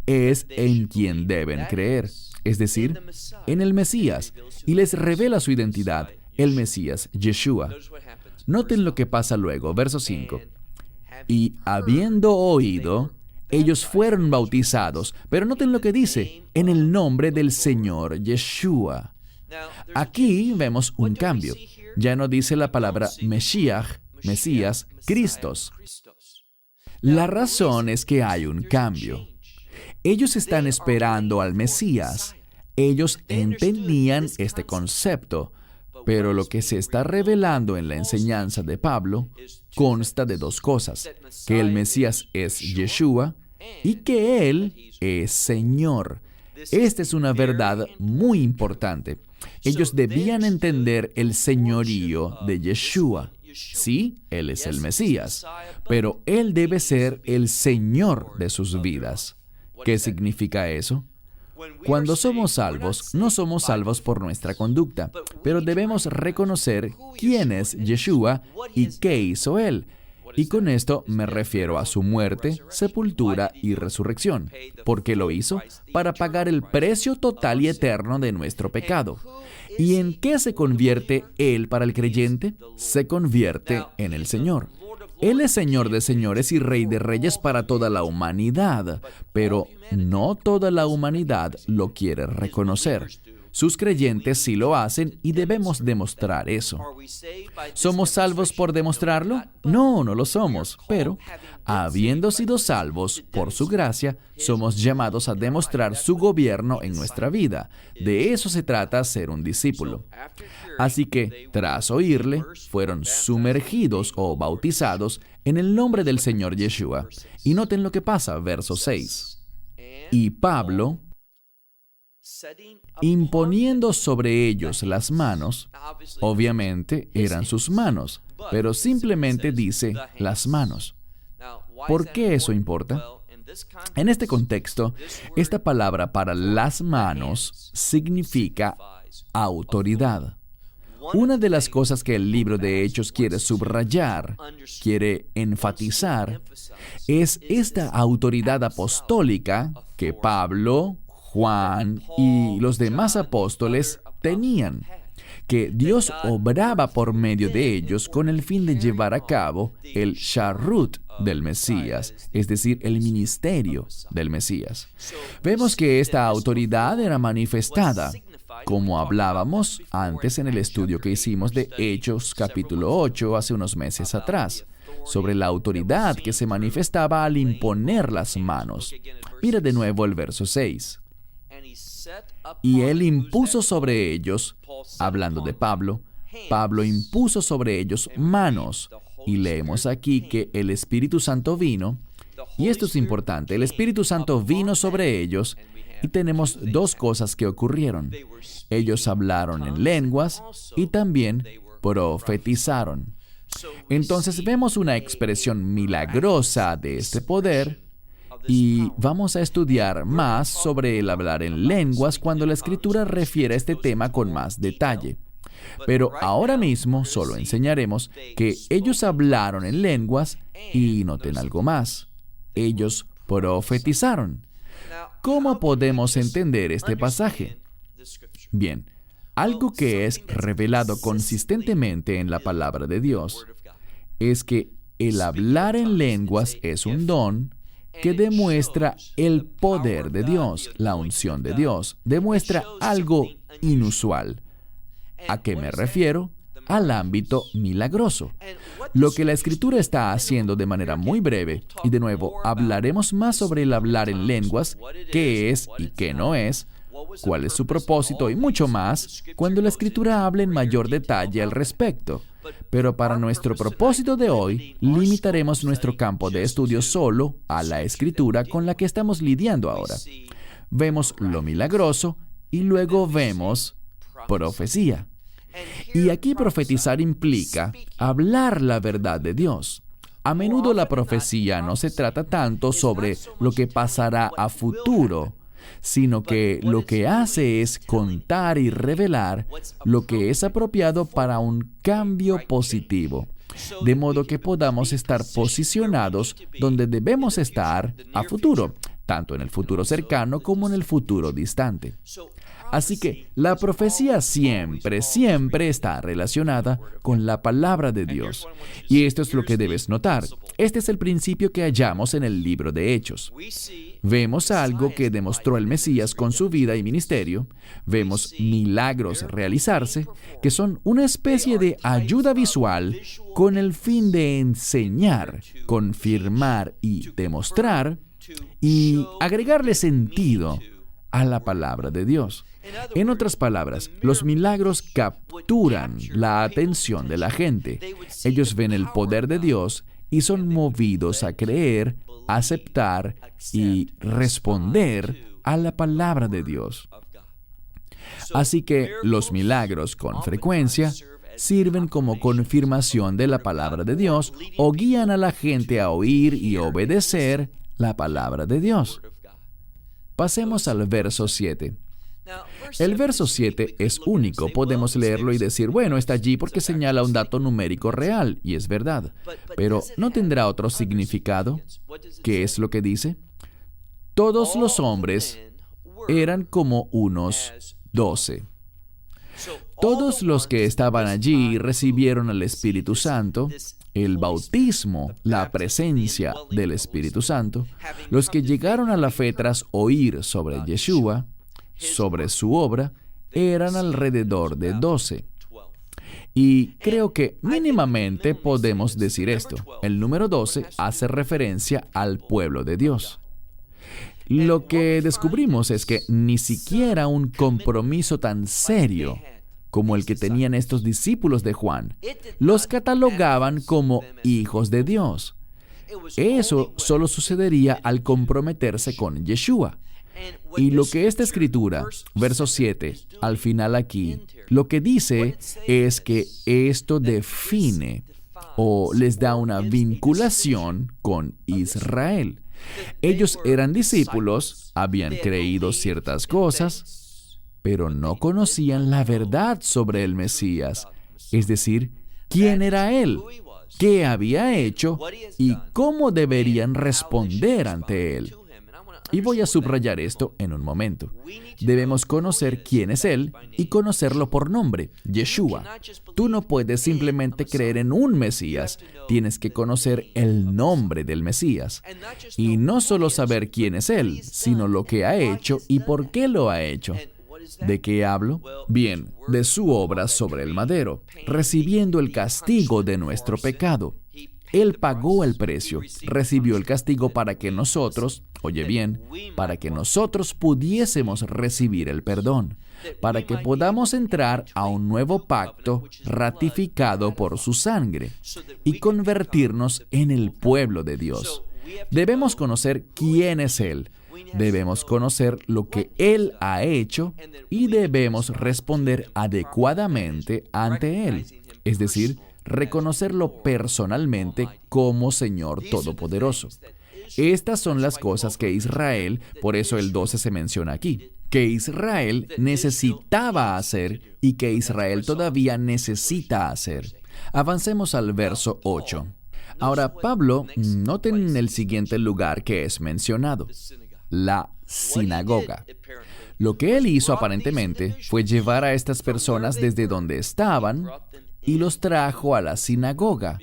es en quien deben creer, es decir, en el Mesías, y les revela su identidad, el Mesías, Yeshua. Noten lo que pasa luego, verso 5. Y habiendo oído, ellos fueron bautizados, pero noten lo que dice, en el nombre del Señor Yeshua. Aquí vemos un cambio. Ya no dice la palabra Mesías, Cristos. La razón es que hay un cambio. Ellos están esperando al Mesías. Ellos entendían este concepto, pero lo que se está revelando en la enseñanza de Pablo consta de dos cosas: que el Mesías es Yeshua y que Él es Señor. Esta es una verdad muy importante. Ellos debían entender el señorío de Yeshua. Sí, Él es el Mesías, pero Él debe ser el Señor de sus vidas. ¿Qué significa eso? Cuando somos salvos, no somos salvos por nuestra conducta, pero debemos reconocer quién es Yeshua y qué hizo Él. Y con esto me refiero a su muerte, sepultura y resurrección. ¿Por qué lo hizo? Para pagar el precio total y eterno de nuestro pecado. ¿Y en qué se convierte Él para el creyente? Se convierte en el Señor. Él es Señor de señores y Rey de reyes para toda la humanidad, pero no toda la humanidad lo quiere reconocer. Sus creyentes sí lo hacen y debemos demostrar eso. ¿Somos salvos por demostrarlo? No, no lo somos, pero habiendo sido salvos por su gracia, somos llamados a demostrar su gobierno en nuestra vida. De eso se trata ser un discípulo. Así que, tras oírle, fueron sumergidos o bautizados en el nombre del Señor Yeshua. Y noten lo que pasa, verso 6. Y Pablo, imponiendo sobre ellos las manos, obviamente eran sus manos, pero simplemente dice las manos. ¿Por qué eso importa? En este contexto, esta palabra para las manos significa autoridad. Una de las cosas que el libro de Hechos quiere subrayar, quiere enfatizar, es esta autoridad apostólica que Pablo, Juan y los demás apóstoles tenían, que Dios obraba por medio de ellos con el fin de llevar a cabo el Sharut del Mesías, es decir, el ministerio del Mesías. Vemos que esta autoridad era manifestada, como hablábamos antes en el estudio que hicimos de Hechos capítulo 8 hace unos meses atrás, sobre la autoridad que se manifestaba al imponer las manos. Mira de nuevo el verso 6. Y él impuso sobre ellos, hablando de Pablo, Pablo impuso sobre ellos manos. Y leemos aquí que el Espíritu Santo vino, y esto es importante, el Espíritu Santo vino sobre ellos, y tenemos dos cosas que ocurrieron. Ellos hablaron en lenguas y también profetizaron. Entonces vemos una expresión milagrosa de este poder, Y vamos a estudiar más sobre el hablar en lenguas cuando la Escritura refiere a este tema con más detalle. Pero ahora mismo solo enseñaremos que ellos hablaron en lenguas y noten algo más. Ellos profetizaron. ¿Cómo podemos entender este pasaje? Bien, algo que es revelado consistentemente en la palabra de Dios es que el hablar en lenguas es un don que demuestra el poder de Dios, la unción de Dios, demuestra algo inusual. ¿A qué me refiero? Al ámbito milagroso. Lo que la Escritura está haciendo de manera muy breve, y de nuevo hablaremos más sobre el hablar en lenguas, qué es y qué no es, cuál es su propósito y mucho más, cuando la Escritura habla en mayor detalle al respecto. Pero para nuestro propósito de hoy, limitaremos nuestro campo de estudio solo a la Escritura con la que estamos lidiando ahora. Vemos lo milagroso y luego vemos profecía. Y aquí profetizar implica hablar la verdad de Dios. A menudo la profecía no se trata tanto sobre lo que pasará a futuro, sino que lo que hace es contar y revelar lo que es apropiado para un cambio positivo, de modo que podamos estar posicionados donde debemos estar a futuro, tanto en el futuro cercano como en el futuro distante. Así que la profecía siempre está relacionada con la palabra de Dios. Y esto es lo que debes notar. Este es el principio que hallamos en el libro de Hechos. Vemos algo que demostró el Mesías con su vida y ministerio. Vemos milagros realizarse, que son una especie de ayuda visual con el fin de enseñar, confirmar y demostrar y agregarle sentido a la palabra de Dios. En otras palabras, los milagros capturan la atención de la gente. Ellos ven el poder de Dios y son movidos a creer, aceptar y responder a la palabra de Dios. Así que los milagros con frecuencia sirven como confirmación de la palabra de Dios o guían a la gente a oír y obedecer la palabra de Dios. Pasemos al verso 7. El verso 7 es único. Podemos leerlo y decir, bueno, está allí porque señala un dato numérico real, y es verdad. Pero ¿no tendrá otro significado? ¿Qué es lo que dice? Todos los hombres eran como unos 12. Todos los que estaban allí recibieron al Espíritu Santo, el bautismo, la presencia del Espíritu Santo. Los que llegaron a la fe tras oír sobre Yeshua, sobre su obra, eran alrededor de 12. Y creo que mínimamente podemos decir esto. El número 12 hace referencia al pueblo de Dios. Lo que descubrimos es que ni siquiera un compromiso tan serio como el que tenían estos discípulos de Juan los catalogaban como hijos de Dios. Eso solo sucedería al comprometerse con Yeshua. Y lo que esta escritura, verso 7, al final aquí, lo que dice es que esto define o les da una vinculación con Israel. Ellos eran discípulos, habían creído ciertas cosas, pero no conocían la verdad sobre el Mesías, es decir, quién era Él, qué había hecho y cómo deberían responder ante Él. Y voy a subrayar esto en un momento. Debemos conocer quién es Él y conocerlo por nombre, Yeshua. Tú no puedes simplemente creer en un Mesías, tienes que conocer el nombre del Mesías. Y no solo saber quién es Él, sino lo que ha hecho y por qué lo ha hecho. ¿De qué hablo? Bien, de su obra sobre el madero, recibiendo el castigo de nuestro pecado. Él pagó el precio, recibió el castigo para que nosotros, oye bien, para que nosotros pudiésemos recibir el perdón, para que podamos entrar a un nuevo pacto ratificado por su sangre y convertirnos en el pueblo de Dios. Debemos conocer quién es Él, debemos conocer lo que Él ha hecho y debemos responder adecuadamente ante Él, es decir, reconocerlo personalmente como Señor Todopoderoso. Estas son las cosas que Israel, por eso el 12 se menciona aquí, que Israel necesitaba hacer y que Israel todavía necesita hacer. Avancemos al verso 8. Ahora, Pablo, noten el siguiente lugar que es mencionado, la sinagoga. Lo que él hizo aparentemente fue llevar a estas personas desde donde estaban y los trajo a la sinagoga,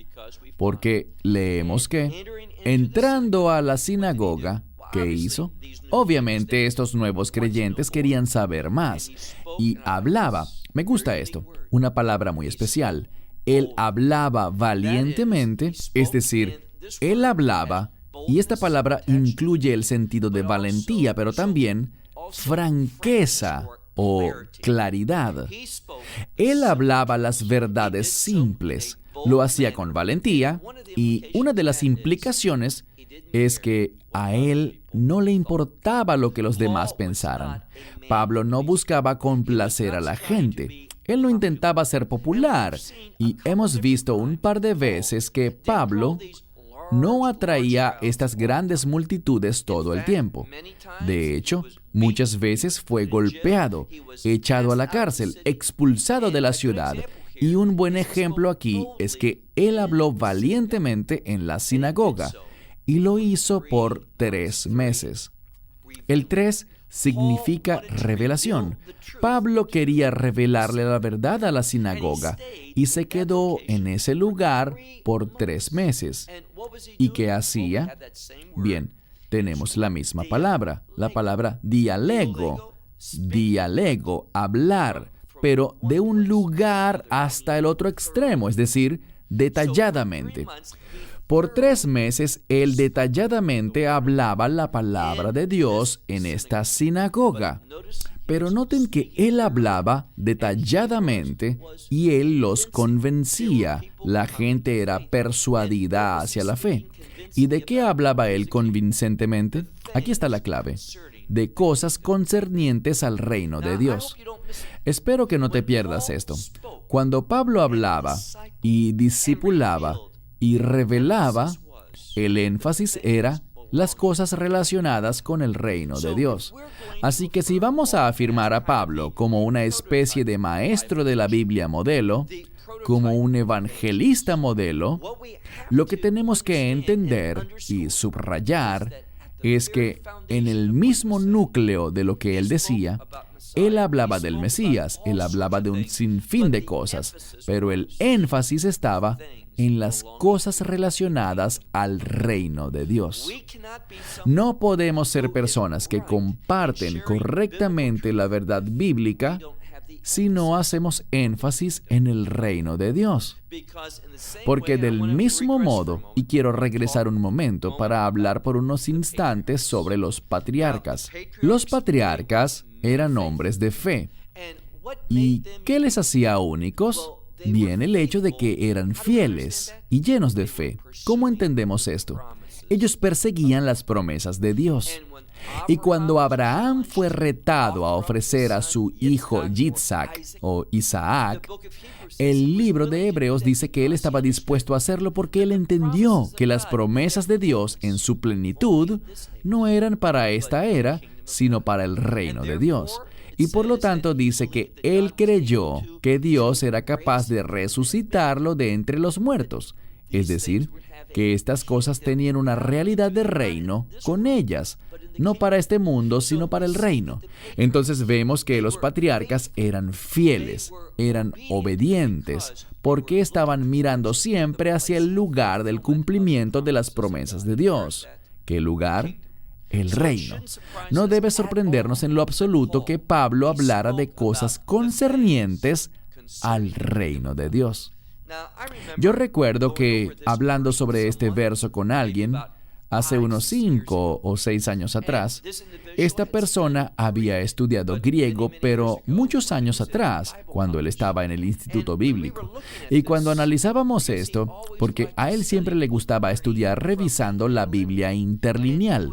porque leemos que, entrando a la sinagoga, ¿qué hizo? Obviamente estos nuevos creyentes querían saber más y hablaba. Me gusta esto, una palabra muy especial. Él hablaba valientemente, es decir, él hablaba, y esta palabra incluye el sentido de valentía, pero también franqueza o claridad. Él hablaba las verdades simples, lo hacía con valentía, y una de las implicaciones es que a él no le importaba lo que los demás pensaran. Pablo no buscaba complacer a la gente. Él no intentaba ser popular, y hemos visto un par de veces que Pablo no atraía estas grandes multitudes todo el tiempo. De hecho, muchas veces fue golpeado, echado a la cárcel, expulsado de la ciudad. Y un buen ejemplo aquí es que él habló valientemente en la sinagoga, y lo hizo por 3 meses. El 3 significa revelación. Pablo quería revelarle la verdad a la sinagoga y se quedó en ese lugar por 3 meses. ¿Y qué hacía? Bien, tenemos la misma palabra, la palabra dialego. Dialego, hablar, pero de un lugar hasta el otro extremo, es decir, detalladamente. Por 3 meses, él detalladamente hablaba la palabra de Dios en esta sinagoga. Pero noten que él hablaba detalladamente y él los convencía. La gente era persuadida hacia la fe. ¿Y de qué hablaba él convincentemente? Aquí está la clave. De cosas concernientes al reino de Dios. Espero que no te pierdas esto. Cuando Pablo hablaba y discipulaba y revelaba, el énfasis era las cosas relacionadas con el reino de Dios. Así que si vamos a afirmar a Pablo como una especie de maestro de la Biblia modelo, como un evangelista modelo, lo que tenemos que entender y subrayar es que en el mismo núcleo de lo que él decía, él hablaba del Mesías, él hablaba de un sinfín de cosas, pero el énfasis estaba en las cosas relacionadas al reino de Dios. No podemos ser personas que comparten correctamente la verdad bíblica si no hacemos énfasis en el reino de Dios. Porque del mismo modo, y quiero regresar un momento para hablar por unos instantes sobre los patriarcas. Los patriarcas eran hombres de fe. ¿Y qué les hacía únicos? Bien, el hecho de que eran fieles y llenos de fe. ¿Cómo entendemos esto? Ellos perseguían las promesas de Dios. Y cuando Abraham fue retado a ofrecer a su hijo Yitzhak o Isaac, el libro de Hebreos dice que él estaba dispuesto a hacerlo porque él entendió que las promesas de Dios en su plenitud no eran para esta era, sino para el reino de Dios. Y por lo tanto dice que él creyó que Dios era capaz de resucitarlo de entre los muertos. Es decir, que estas cosas tenían una realidad de reino con ellas, no para este mundo, sino para el reino. Entonces vemos que los patriarcas eran fieles, eran obedientes, porque estaban mirando siempre hacia el lugar del cumplimiento de las promesas de Dios. ¿Qué lugar? El reino. No debe sorprendernos en lo absoluto que Pablo hablara de cosas concernientes al reino de Dios. Yo recuerdo que, hablando sobre este verso con alguien, hace unos 5 o 6 años atrás, esta persona había estudiado griego, pero muchos años atrás, cuando él estaba en el instituto bíblico. Y cuando analizábamos esto, porque a él siempre le gustaba estudiar revisando la Biblia interlineal.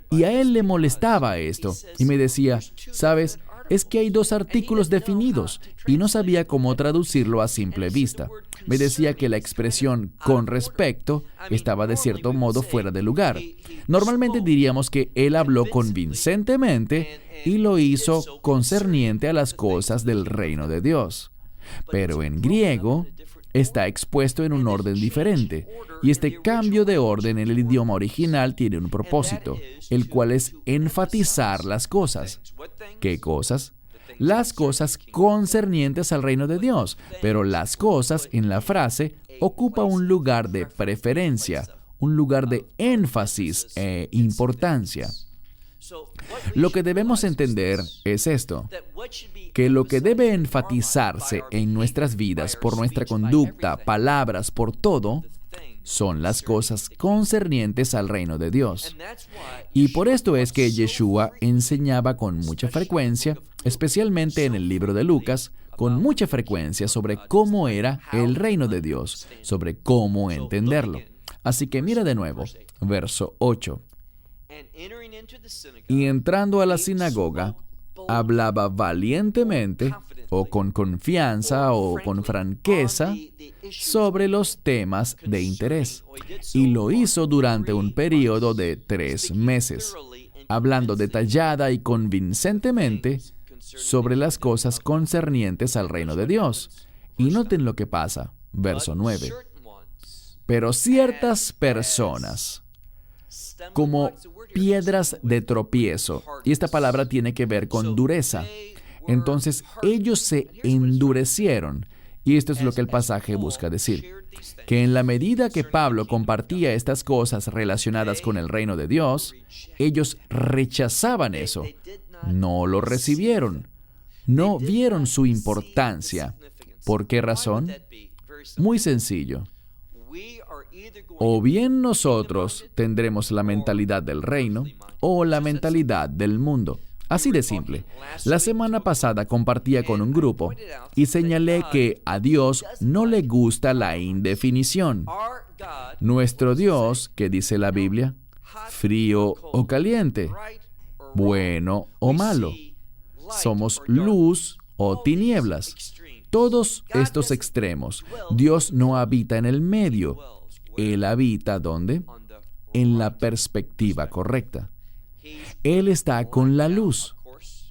Y a él le molestaba esto, y me decía, ¿sabes? es que hay dos artículos definidos y no sabía cómo traducirlo a simple vista. Me decía que la expresión con respecto estaba de cierto modo fuera de lugar. Normalmente diríamos que él habló convincentemente y lo hizo concerniente a las cosas del reino de Dios. Pero en griego está expuesto en un orden diferente, y este cambio de orden en el idioma original tiene un propósito, el cual es enfatizar las cosas. ¿Qué cosas? Las cosas concernientes al reino de Dios, pero las cosas en la frase ocupa un lugar de preferencia, un lugar de énfasis e importancia. Lo que debemos entender es esto, que lo que debe enfatizarse en nuestras vidas por nuestra conducta, palabras, por todo, son las cosas concernientes al reino de Dios. Y por esto es que Yeshua enseñaba con mucha frecuencia, especialmente en el libro de Lucas, con mucha frecuencia sobre cómo era el reino de Dios, sobre cómo entenderlo. Así que mira de nuevo, verso 8. Y entrando a la sinagoga, hablaba valientemente, o con confianza, o con franqueza, sobre los temas de interés. Y lo hizo durante un período de 3 meses, hablando detallada y convincentemente sobre las cosas concernientes al reino de Dios. Y noten lo que pasa, verso 9. Pero ciertas personas, como piedras de tropiezo, y esta palabra tiene que ver con dureza. Entonces ellos se endurecieron, y esto es lo que el pasaje busca decir, que en la medida que Pablo compartía estas cosas relacionadas con el reino de Dios, ellos rechazaban eso, no lo recibieron, no vieron su importancia. ¿Por qué razón? Muy sencillo. O bien nosotros tendremos la mentalidad del reino o la mentalidad del mundo. Así de simple. La semana pasada compartía con un grupo y señalé que a Dios no le gusta la indefinición. Nuestro Dios, ¿qué dice la Biblia? Frío o caliente, bueno o malo. Somos luz o tinieblas. Todos estos extremos. Dios no habita en el medio. Él habita, ¿dónde? En la perspectiva correcta. Él está con la luz.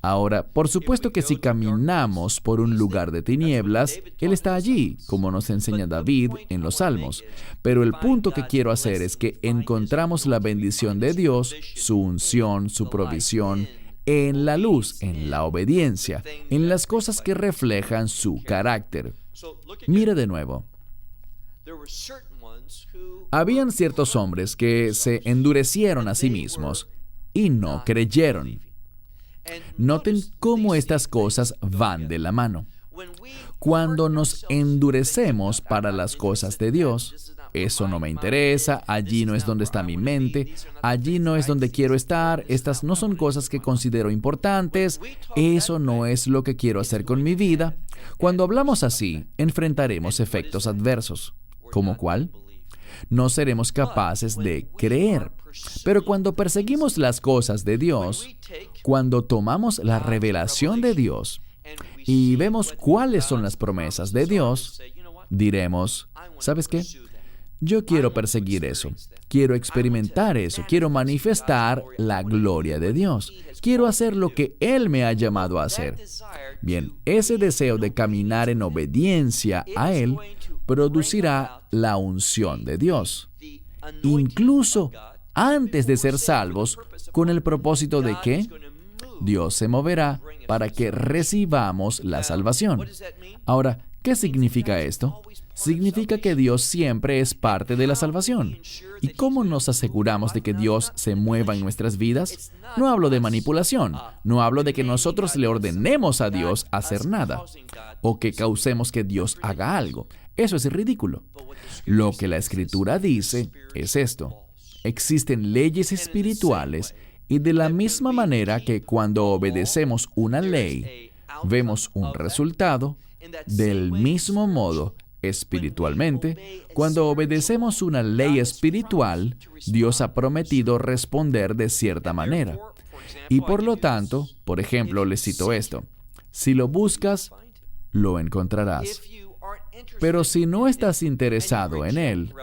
Ahora, por supuesto que si caminamos por un lugar de tinieblas, Él está allí, como nos enseña David en los Salmos. Pero el punto que quiero hacer es que encontramos la bendición de Dios, su unción, su provisión, en la luz, en la obediencia, en las cosas que reflejan su carácter. Mira de nuevo. Habían ciertos hombres que se endurecieron a sí mismos y no creyeron. Noten cómo estas cosas van de la mano. Cuando nos endurecemos para las cosas de Dios, eso no me interesa, allí no es donde está mi mente, allí no es donde quiero estar, estas no son cosas que considero importantes, eso no es lo que quiero hacer con mi vida. Cuando hablamos así, enfrentaremos efectos adversos. ¿Cómo cuál? No seremos capaces de creer. Pero cuando perseguimos las cosas de Dios, cuando tomamos la revelación de Dios y vemos cuáles son las promesas de Dios, diremos, ¿sabes qué? Yo quiero perseguir eso, quiero experimentar eso, quiero manifestar la gloria de Dios, quiero hacer lo que Él me ha llamado a hacer. Bien, ese deseo de caminar en obediencia a Él producirá la unción de Dios, incluso antes de ser salvos, con el propósito de que Dios se moverá para que recibamos la salvación. Ahora, ¿qué significa esto? Significa que Dios siempre es parte de la salvación. ¿Y cómo nos aseguramos de que Dios se mueva en nuestras vidas? No hablo de manipulación, no hablo de que nosotros le ordenemos a Dios hacer nada, o que causemos que Dios haga algo. Eso es ridículo. Lo que la Escritura dice es esto. Existen leyes espirituales y de la misma manera que cuando obedecemos una ley, vemos un resultado, del mismo modo, espiritualmente, cuando obedecemos una ley espiritual, Dios ha prometido responder de cierta manera. Y por lo tanto, por ejemplo, les cito esto: si lo buscas, lo encontrarás. Pero si no estás interesado en Él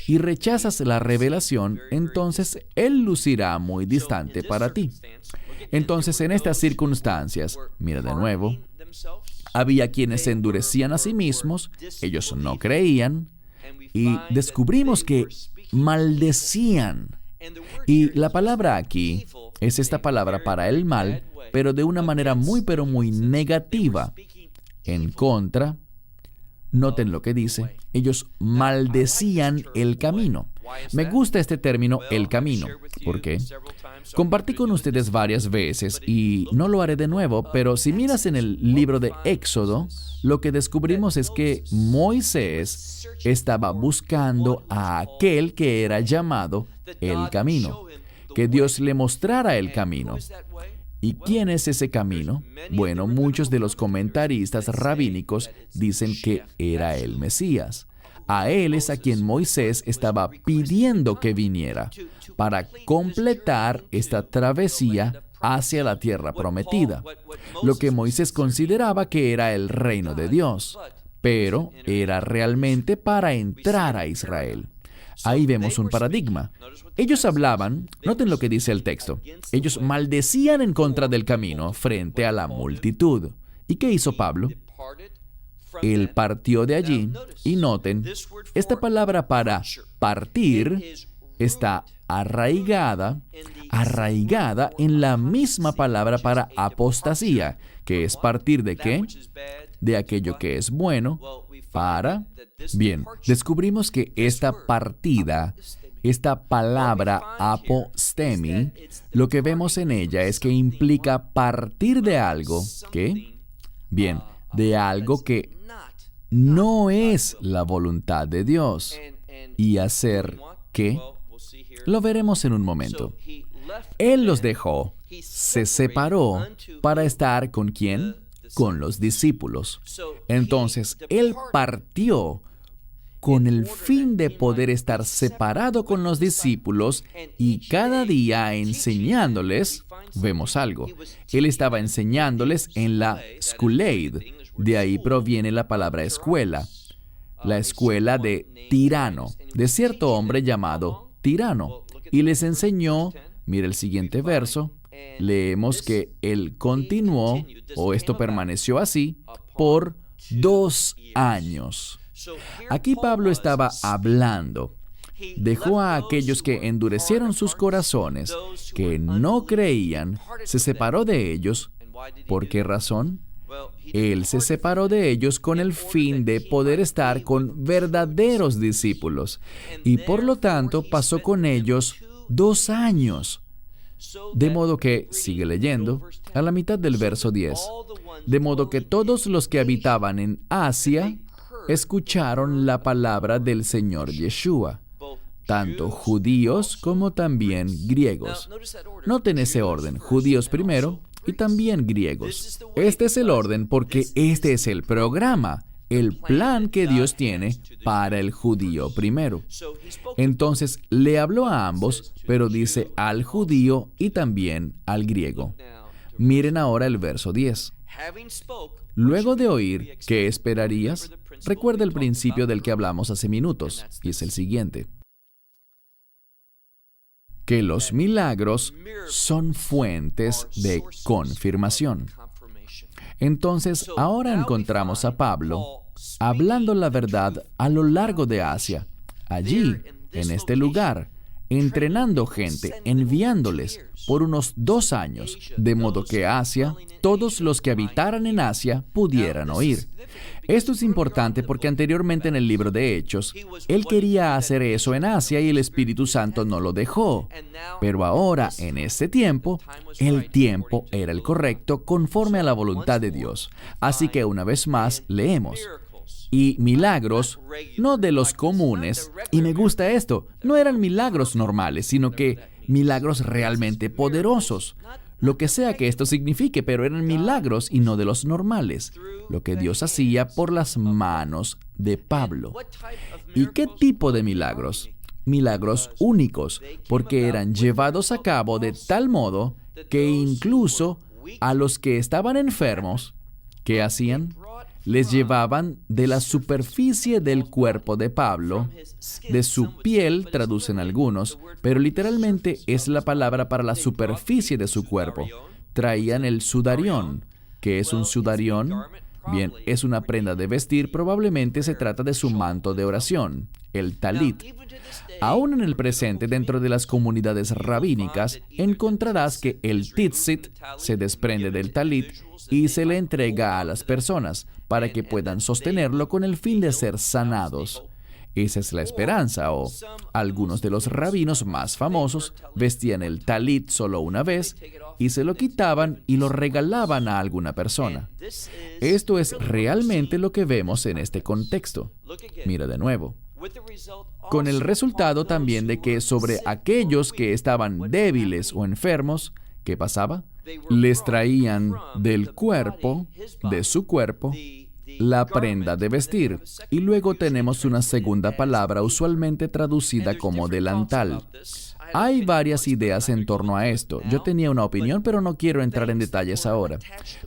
y rechazas la revelación, entonces Él lucirá muy distante para ti. Entonces, en estas circunstancias, mira de nuevo, había quienes se endurecían a sí mismos, ellos no creían, y descubrimos que maldecían. Y la palabra aquí es esta palabra para el mal, pero de una manera muy negativa, en contra. Noten lo que dice: ellos maldecían el camino. Me gusta este término, el camino. ¿Por qué? Compartí con ustedes varias veces y no lo haré de nuevo, pero si miras en el libro de Éxodo, lo que descubrimos es que Moisés estaba buscando a aquel que era llamado el camino, que Dios le mostrara el camino. ¿Y quién es ese camino? Bueno, muchos de los comentaristas rabínicos dicen que era el Mesías. A él es a quien Moisés estaba pidiendo que viniera para completar esta travesía hacia la tierra prometida, lo que Moisés consideraba que era el reino de Dios, pero era realmente para entrar a Israel. Ahí vemos un paradigma. Ellos hablaban, noten lo que dice el texto, ellos maldecían en contra del camino frente a la multitud. ¿Y qué hizo Pablo? Él partió de allí, y noten, esta palabra para partir está arraigada en la misma palabra para apostasía, que es partir ¿de qué? De aquello que es bueno para... Bien, descubrimos que esta partida, esta palabra apostemi, lo que vemos en ella es que implica partir de algo, ¿qué? Bien, de algo que no es la voluntad de Dios. ¿Y hacer qué? Lo veremos en un momento. Él los dejó, se separó para estar ¿con quién? Con los discípulos. Entonces, Él partió con el fin de poder estar separado con los discípulos y cada día enseñándoles. Vemos algo. Él estaba enseñándoles en la Skuleid. De ahí proviene la palabra escuela. La escuela de Tirano, de cierto hombre llamado Tirano. Y les enseñó, mira el siguiente verso, leemos que él continuó, o esto permaneció así, por 2 años. Aquí Pablo estaba hablando. Dejó a aquellos que endurecieron sus corazones, que no creían, se separó de ellos. ¿Por qué razón? Él se separó de ellos con el fin de poder estar con verdaderos discípulos. Y por lo tanto pasó con ellos 2 años. De modo que, sigue leyendo, a la mitad del verso 10, de modo que todos los que habitaban en Asia escucharon la palabra del Señor Yeshua, tanto judíos como también griegos. Noten ese orden, judíos primero y también griegos. Este es el orden porque este es el programa, el plan que Dios tiene para el judío primero. Entonces le habló a ambos, pero dice al judío y también al griego. Miren ahora el verso 10. Luego de oír, ¿qué esperarías? Recuerda el principio del que hablamos hace minutos, y es el siguiente: que los milagros son fuentes de confirmación. Entonces, ahora encontramos a Pablo hablando la verdad a lo largo de Asia, allí, en este lugar, entrenando gente, enviándoles por unos 2 años, de modo que Asia, todos los que habitaran en Asia pudieran oír. Esto es importante porque anteriormente en el libro de Hechos, él quería hacer eso en Asia y el Espíritu Santo no lo dejó. Pero ahora, en este tiempo, el tiempo era el correcto conforme a la voluntad de Dios. Así que una vez más, leemos. Y milagros, no de los comunes, y me gusta esto, no eran milagros normales, sino que milagros realmente poderosos. Lo que sea que esto signifique, pero eran milagros y no de los normales, lo que Dios hacía por las manos de Pablo. ¿Y qué tipo de milagros? Milagros únicos, porque eran llevados a cabo de tal modo que incluso a los que estaban enfermos, ¿qué hacían? Les llevaban de la superficie del cuerpo de Pablo, de su piel, traducen algunos, pero literalmente es la palabra para la superficie de su cuerpo. Traían el sudarión. ¿Qué es un sudarión? Bien, es una prenda de vestir, probablemente se trata de su manto de oración, el talit. Aún en el presente, dentro de las comunidades rabínicas, encontrarás que el tzitzit se desprende del talit y se le entrega a las personas para que puedan sostenerlo con el fin de ser sanados. Esa es la esperanza, o algunos de los rabinos más famosos vestían el talit solo una vez y se lo quitaban y lo regalaban a alguna persona. Esto es realmente lo que vemos en este contexto. Mira de nuevo. Con el resultado también de que sobre aquellos que estaban débiles o enfermos, ¿qué pasaba? Les traían del cuerpo, de su cuerpo, la prenda de vestir. Y luego tenemos una segunda palabra usualmente traducida como delantal. Hay varias ideas en torno a esto. Yo tenía una opinión, pero no quiero entrar en detalles ahora.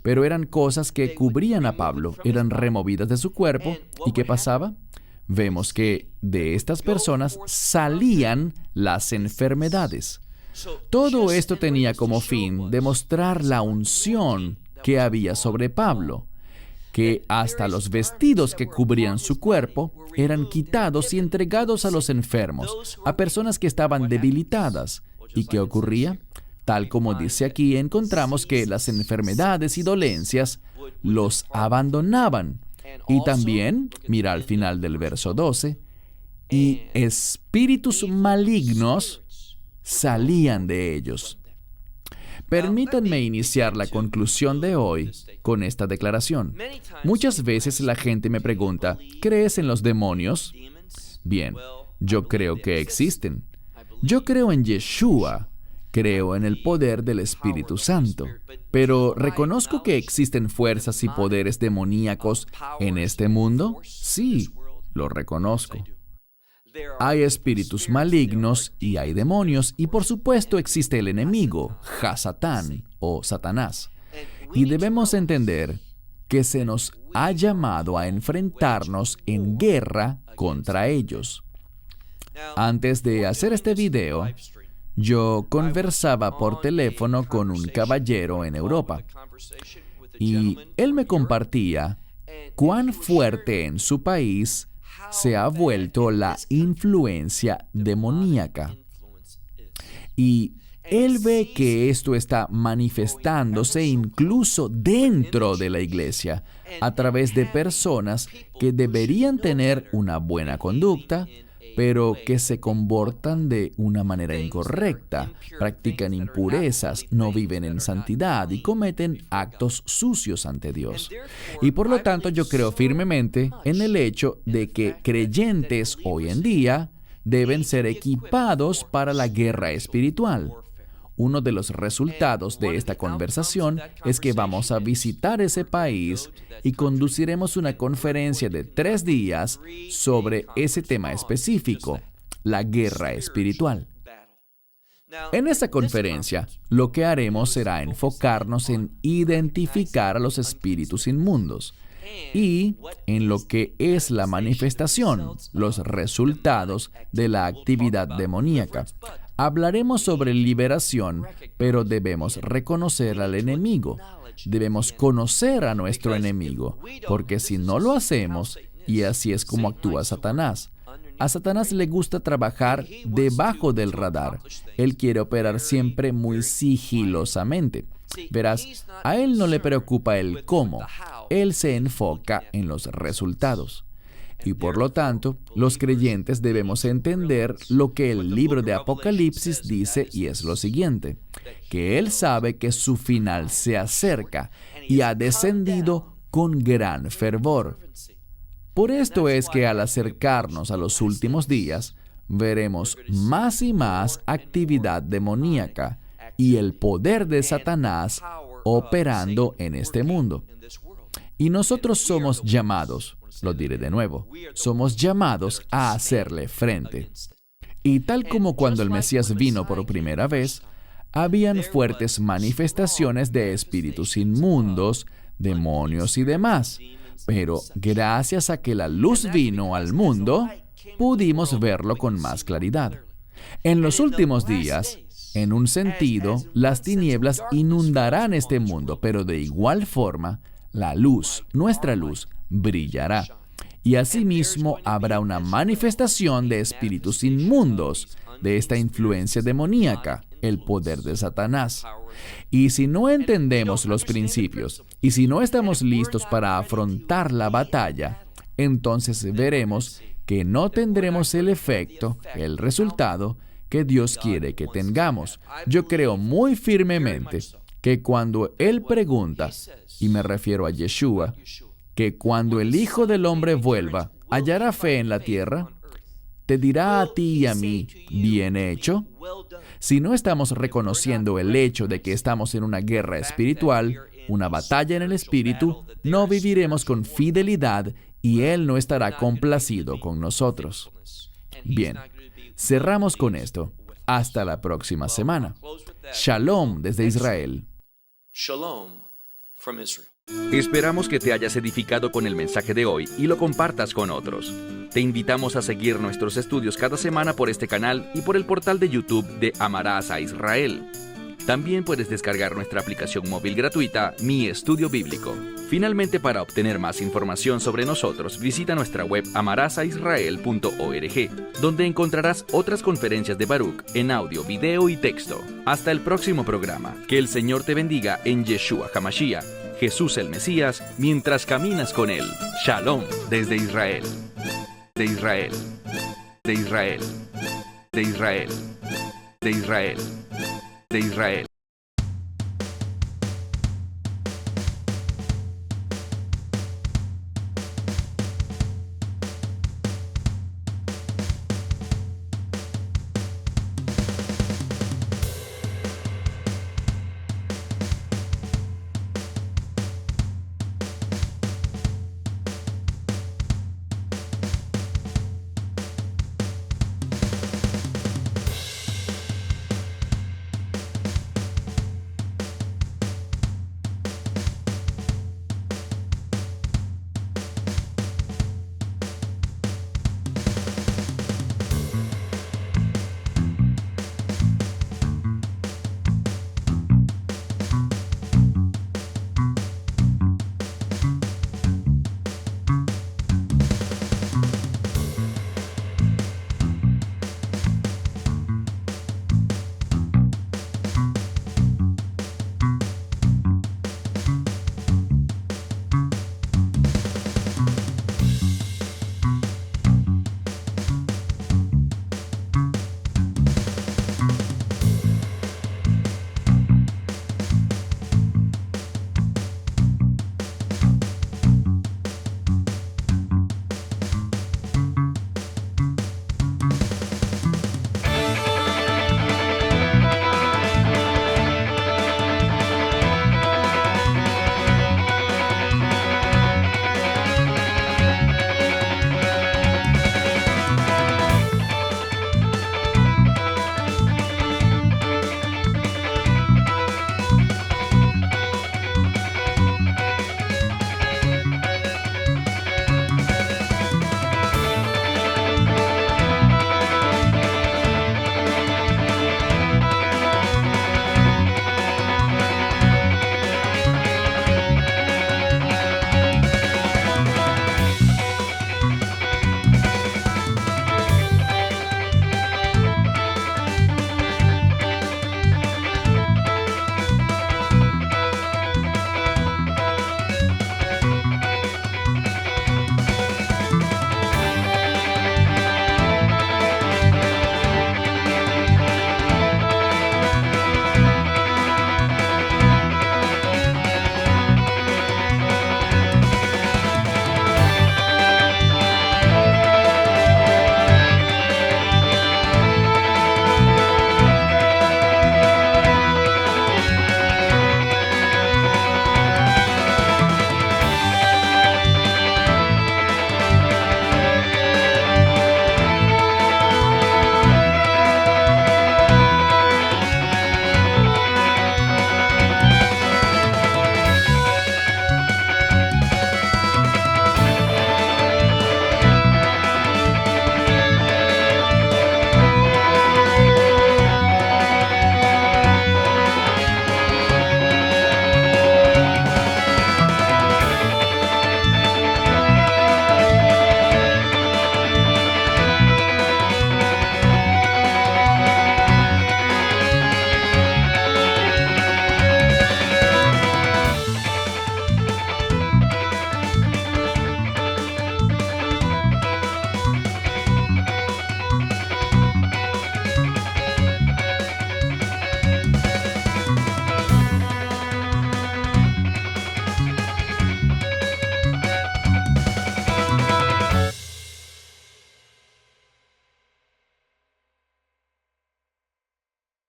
Pero eran cosas que cubrían a Pablo, eran removidas de su cuerpo. ¿Y qué pasaba? Vemos que de estas personas salían las enfermedades. Todo esto tenía como fin demostrar la unción que había sobre Pablo, que hasta los vestidos que cubrían su cuerpo eran quitados y entregados a los enfermos, a personas que estaban debilitadas. ¿Y qué ocurría? Tal como dice aquí, encontramos que las enfermedades y dolencias los abandonaban. Y también, mira al final del verso 12, y espíritus malignos salían de ellos. Permítanme iniciar la conclusión de hoy con esta declaración. Muchas veces la gente me pregunta, ¿crees en los demonios? Bien, yo creo que existen. Yo creo en Yeshua. Creo en el poder del Espíritu Santo. Pero ¿reconozco que existen fuerzas y poderes demoníacos en este mundo? Sí, lo reconozco. Hay espíritus malignos y hay demonios, y por supuesto existe el enemigo, Hasatán o Satanás. Y debemos entender que se nos ha llamado a enfrentarnos en guerra contra ellos. Antes de hacer este video, yo conversaba por teléfono con un caballero en Europa, y él me compartía cuán fuerte en su país se ha vuelto la influencia demoníaca. Y él ve que esto está manifestándose incluso dentro de la iglesia, a través de personas que deberían tener una buena conducta, pero que se comportan de una manera incorrecta, practican impurezas, no viven en santidad y cometen actos sucios ante Dios. Y por lo tanto yo creo firmemente en el hecho de que creyentes hoy en día deben ser equipados para la guerra espiritual. Uno de los resultados de esta conversación es que vamos a visitar ese país y conduciremos una conferencia de 3 días sobre ese tema específico, la guerra espiritual. En esta conferencia, lo que haremos será enfocarnos en identificar a los espíritus inmundos y en lo que es la manifestación, los resultados de la actividad demoníaca. Hablaremos sobre liberación, pero debemos reconocer al enemigo. Debemos conocer a nuestro enemigo, porque si no lo hacemos, y así es como actúa Satanás. A Satanás le gusta trabajar debajo del radar. Él quiere operar siempre muy sigilosamente. Verás, a él no le preocupa el cómo. Él se enfoca en los resultados. Y por lo tanto, los creyentes debemos entender lo que el libro de Apocalipsis dice, y es lo siguiente, que Él sabe que su final se acerca y ha descendido con gran fervor. Por esto es que al acercarnos a los últimos días, veremos más y más actividad demoníaca y el poder de Satanás operando en este mundo. Y nosotros somos llamados, lo diré de nuevo, somos llamados a hacerle frente. Y tal como cuando el Mesías vino por primera vez, habían fuertes manifestaciones de espíritus inmundos, demonios y demás. Pero gracias a que la luz vino al mundo, pudimos verlo con más claridad. En los últimos días, en un sentido, las tinieblas inundarán este mundo, pero de igual forma, la luz, nuestra luz, brillará. Y asimismo habrá una manifestación de espíritus inmundos, de esta influencia demoníaca, el poder de Satanás. Y si no entendemos los principios, y si no estamos listos para afrontar la batalla, entonces veremos que no tendremos el efecto, el resultado que Dios quiere que tengamos. Yo creo muy firmemente que cuando Él pregunta, y me refiero a Yeshua, que cuando el Hijo del Hombre vuelva, ¿hallará fe en la tierra? Te dirá a ti y a mí, bien hecho. Si no estamos reconociendo el hecho de que estamos en una guerra espiritual, una batalla en el espíritu, no viviremos con fidelidad y Él no estará complacido con nosotros. Bien, cerramos con esto. Hasta la próxima semana. Shalom desde Israel. Shalom from Israel. Esperamos que te hayas edificado con el mensaje de hoy y lo compartas con otros. Te invitamos a seguir nuestros estudios cada semana por este canal y por el portal de YouTube de Amarás a Israel. También puedes descargar nuestra aplicación móvil gratuita, Mi Estudio Bíblico. Finalmente, para obtener más información sobre nosotros, visita nuestra web amarasaisrael.org, donde encontrarás otras conferencias de Baruch en audio, video y texto. Hasta el próximo programa. Que el Señor te bendiga en Yeshua HaMashiach, Jesús el Mesías, mientras caminas con Él. Shalom desde Israel. De Israel. De Israel. De Israel. De Israel. De Israel.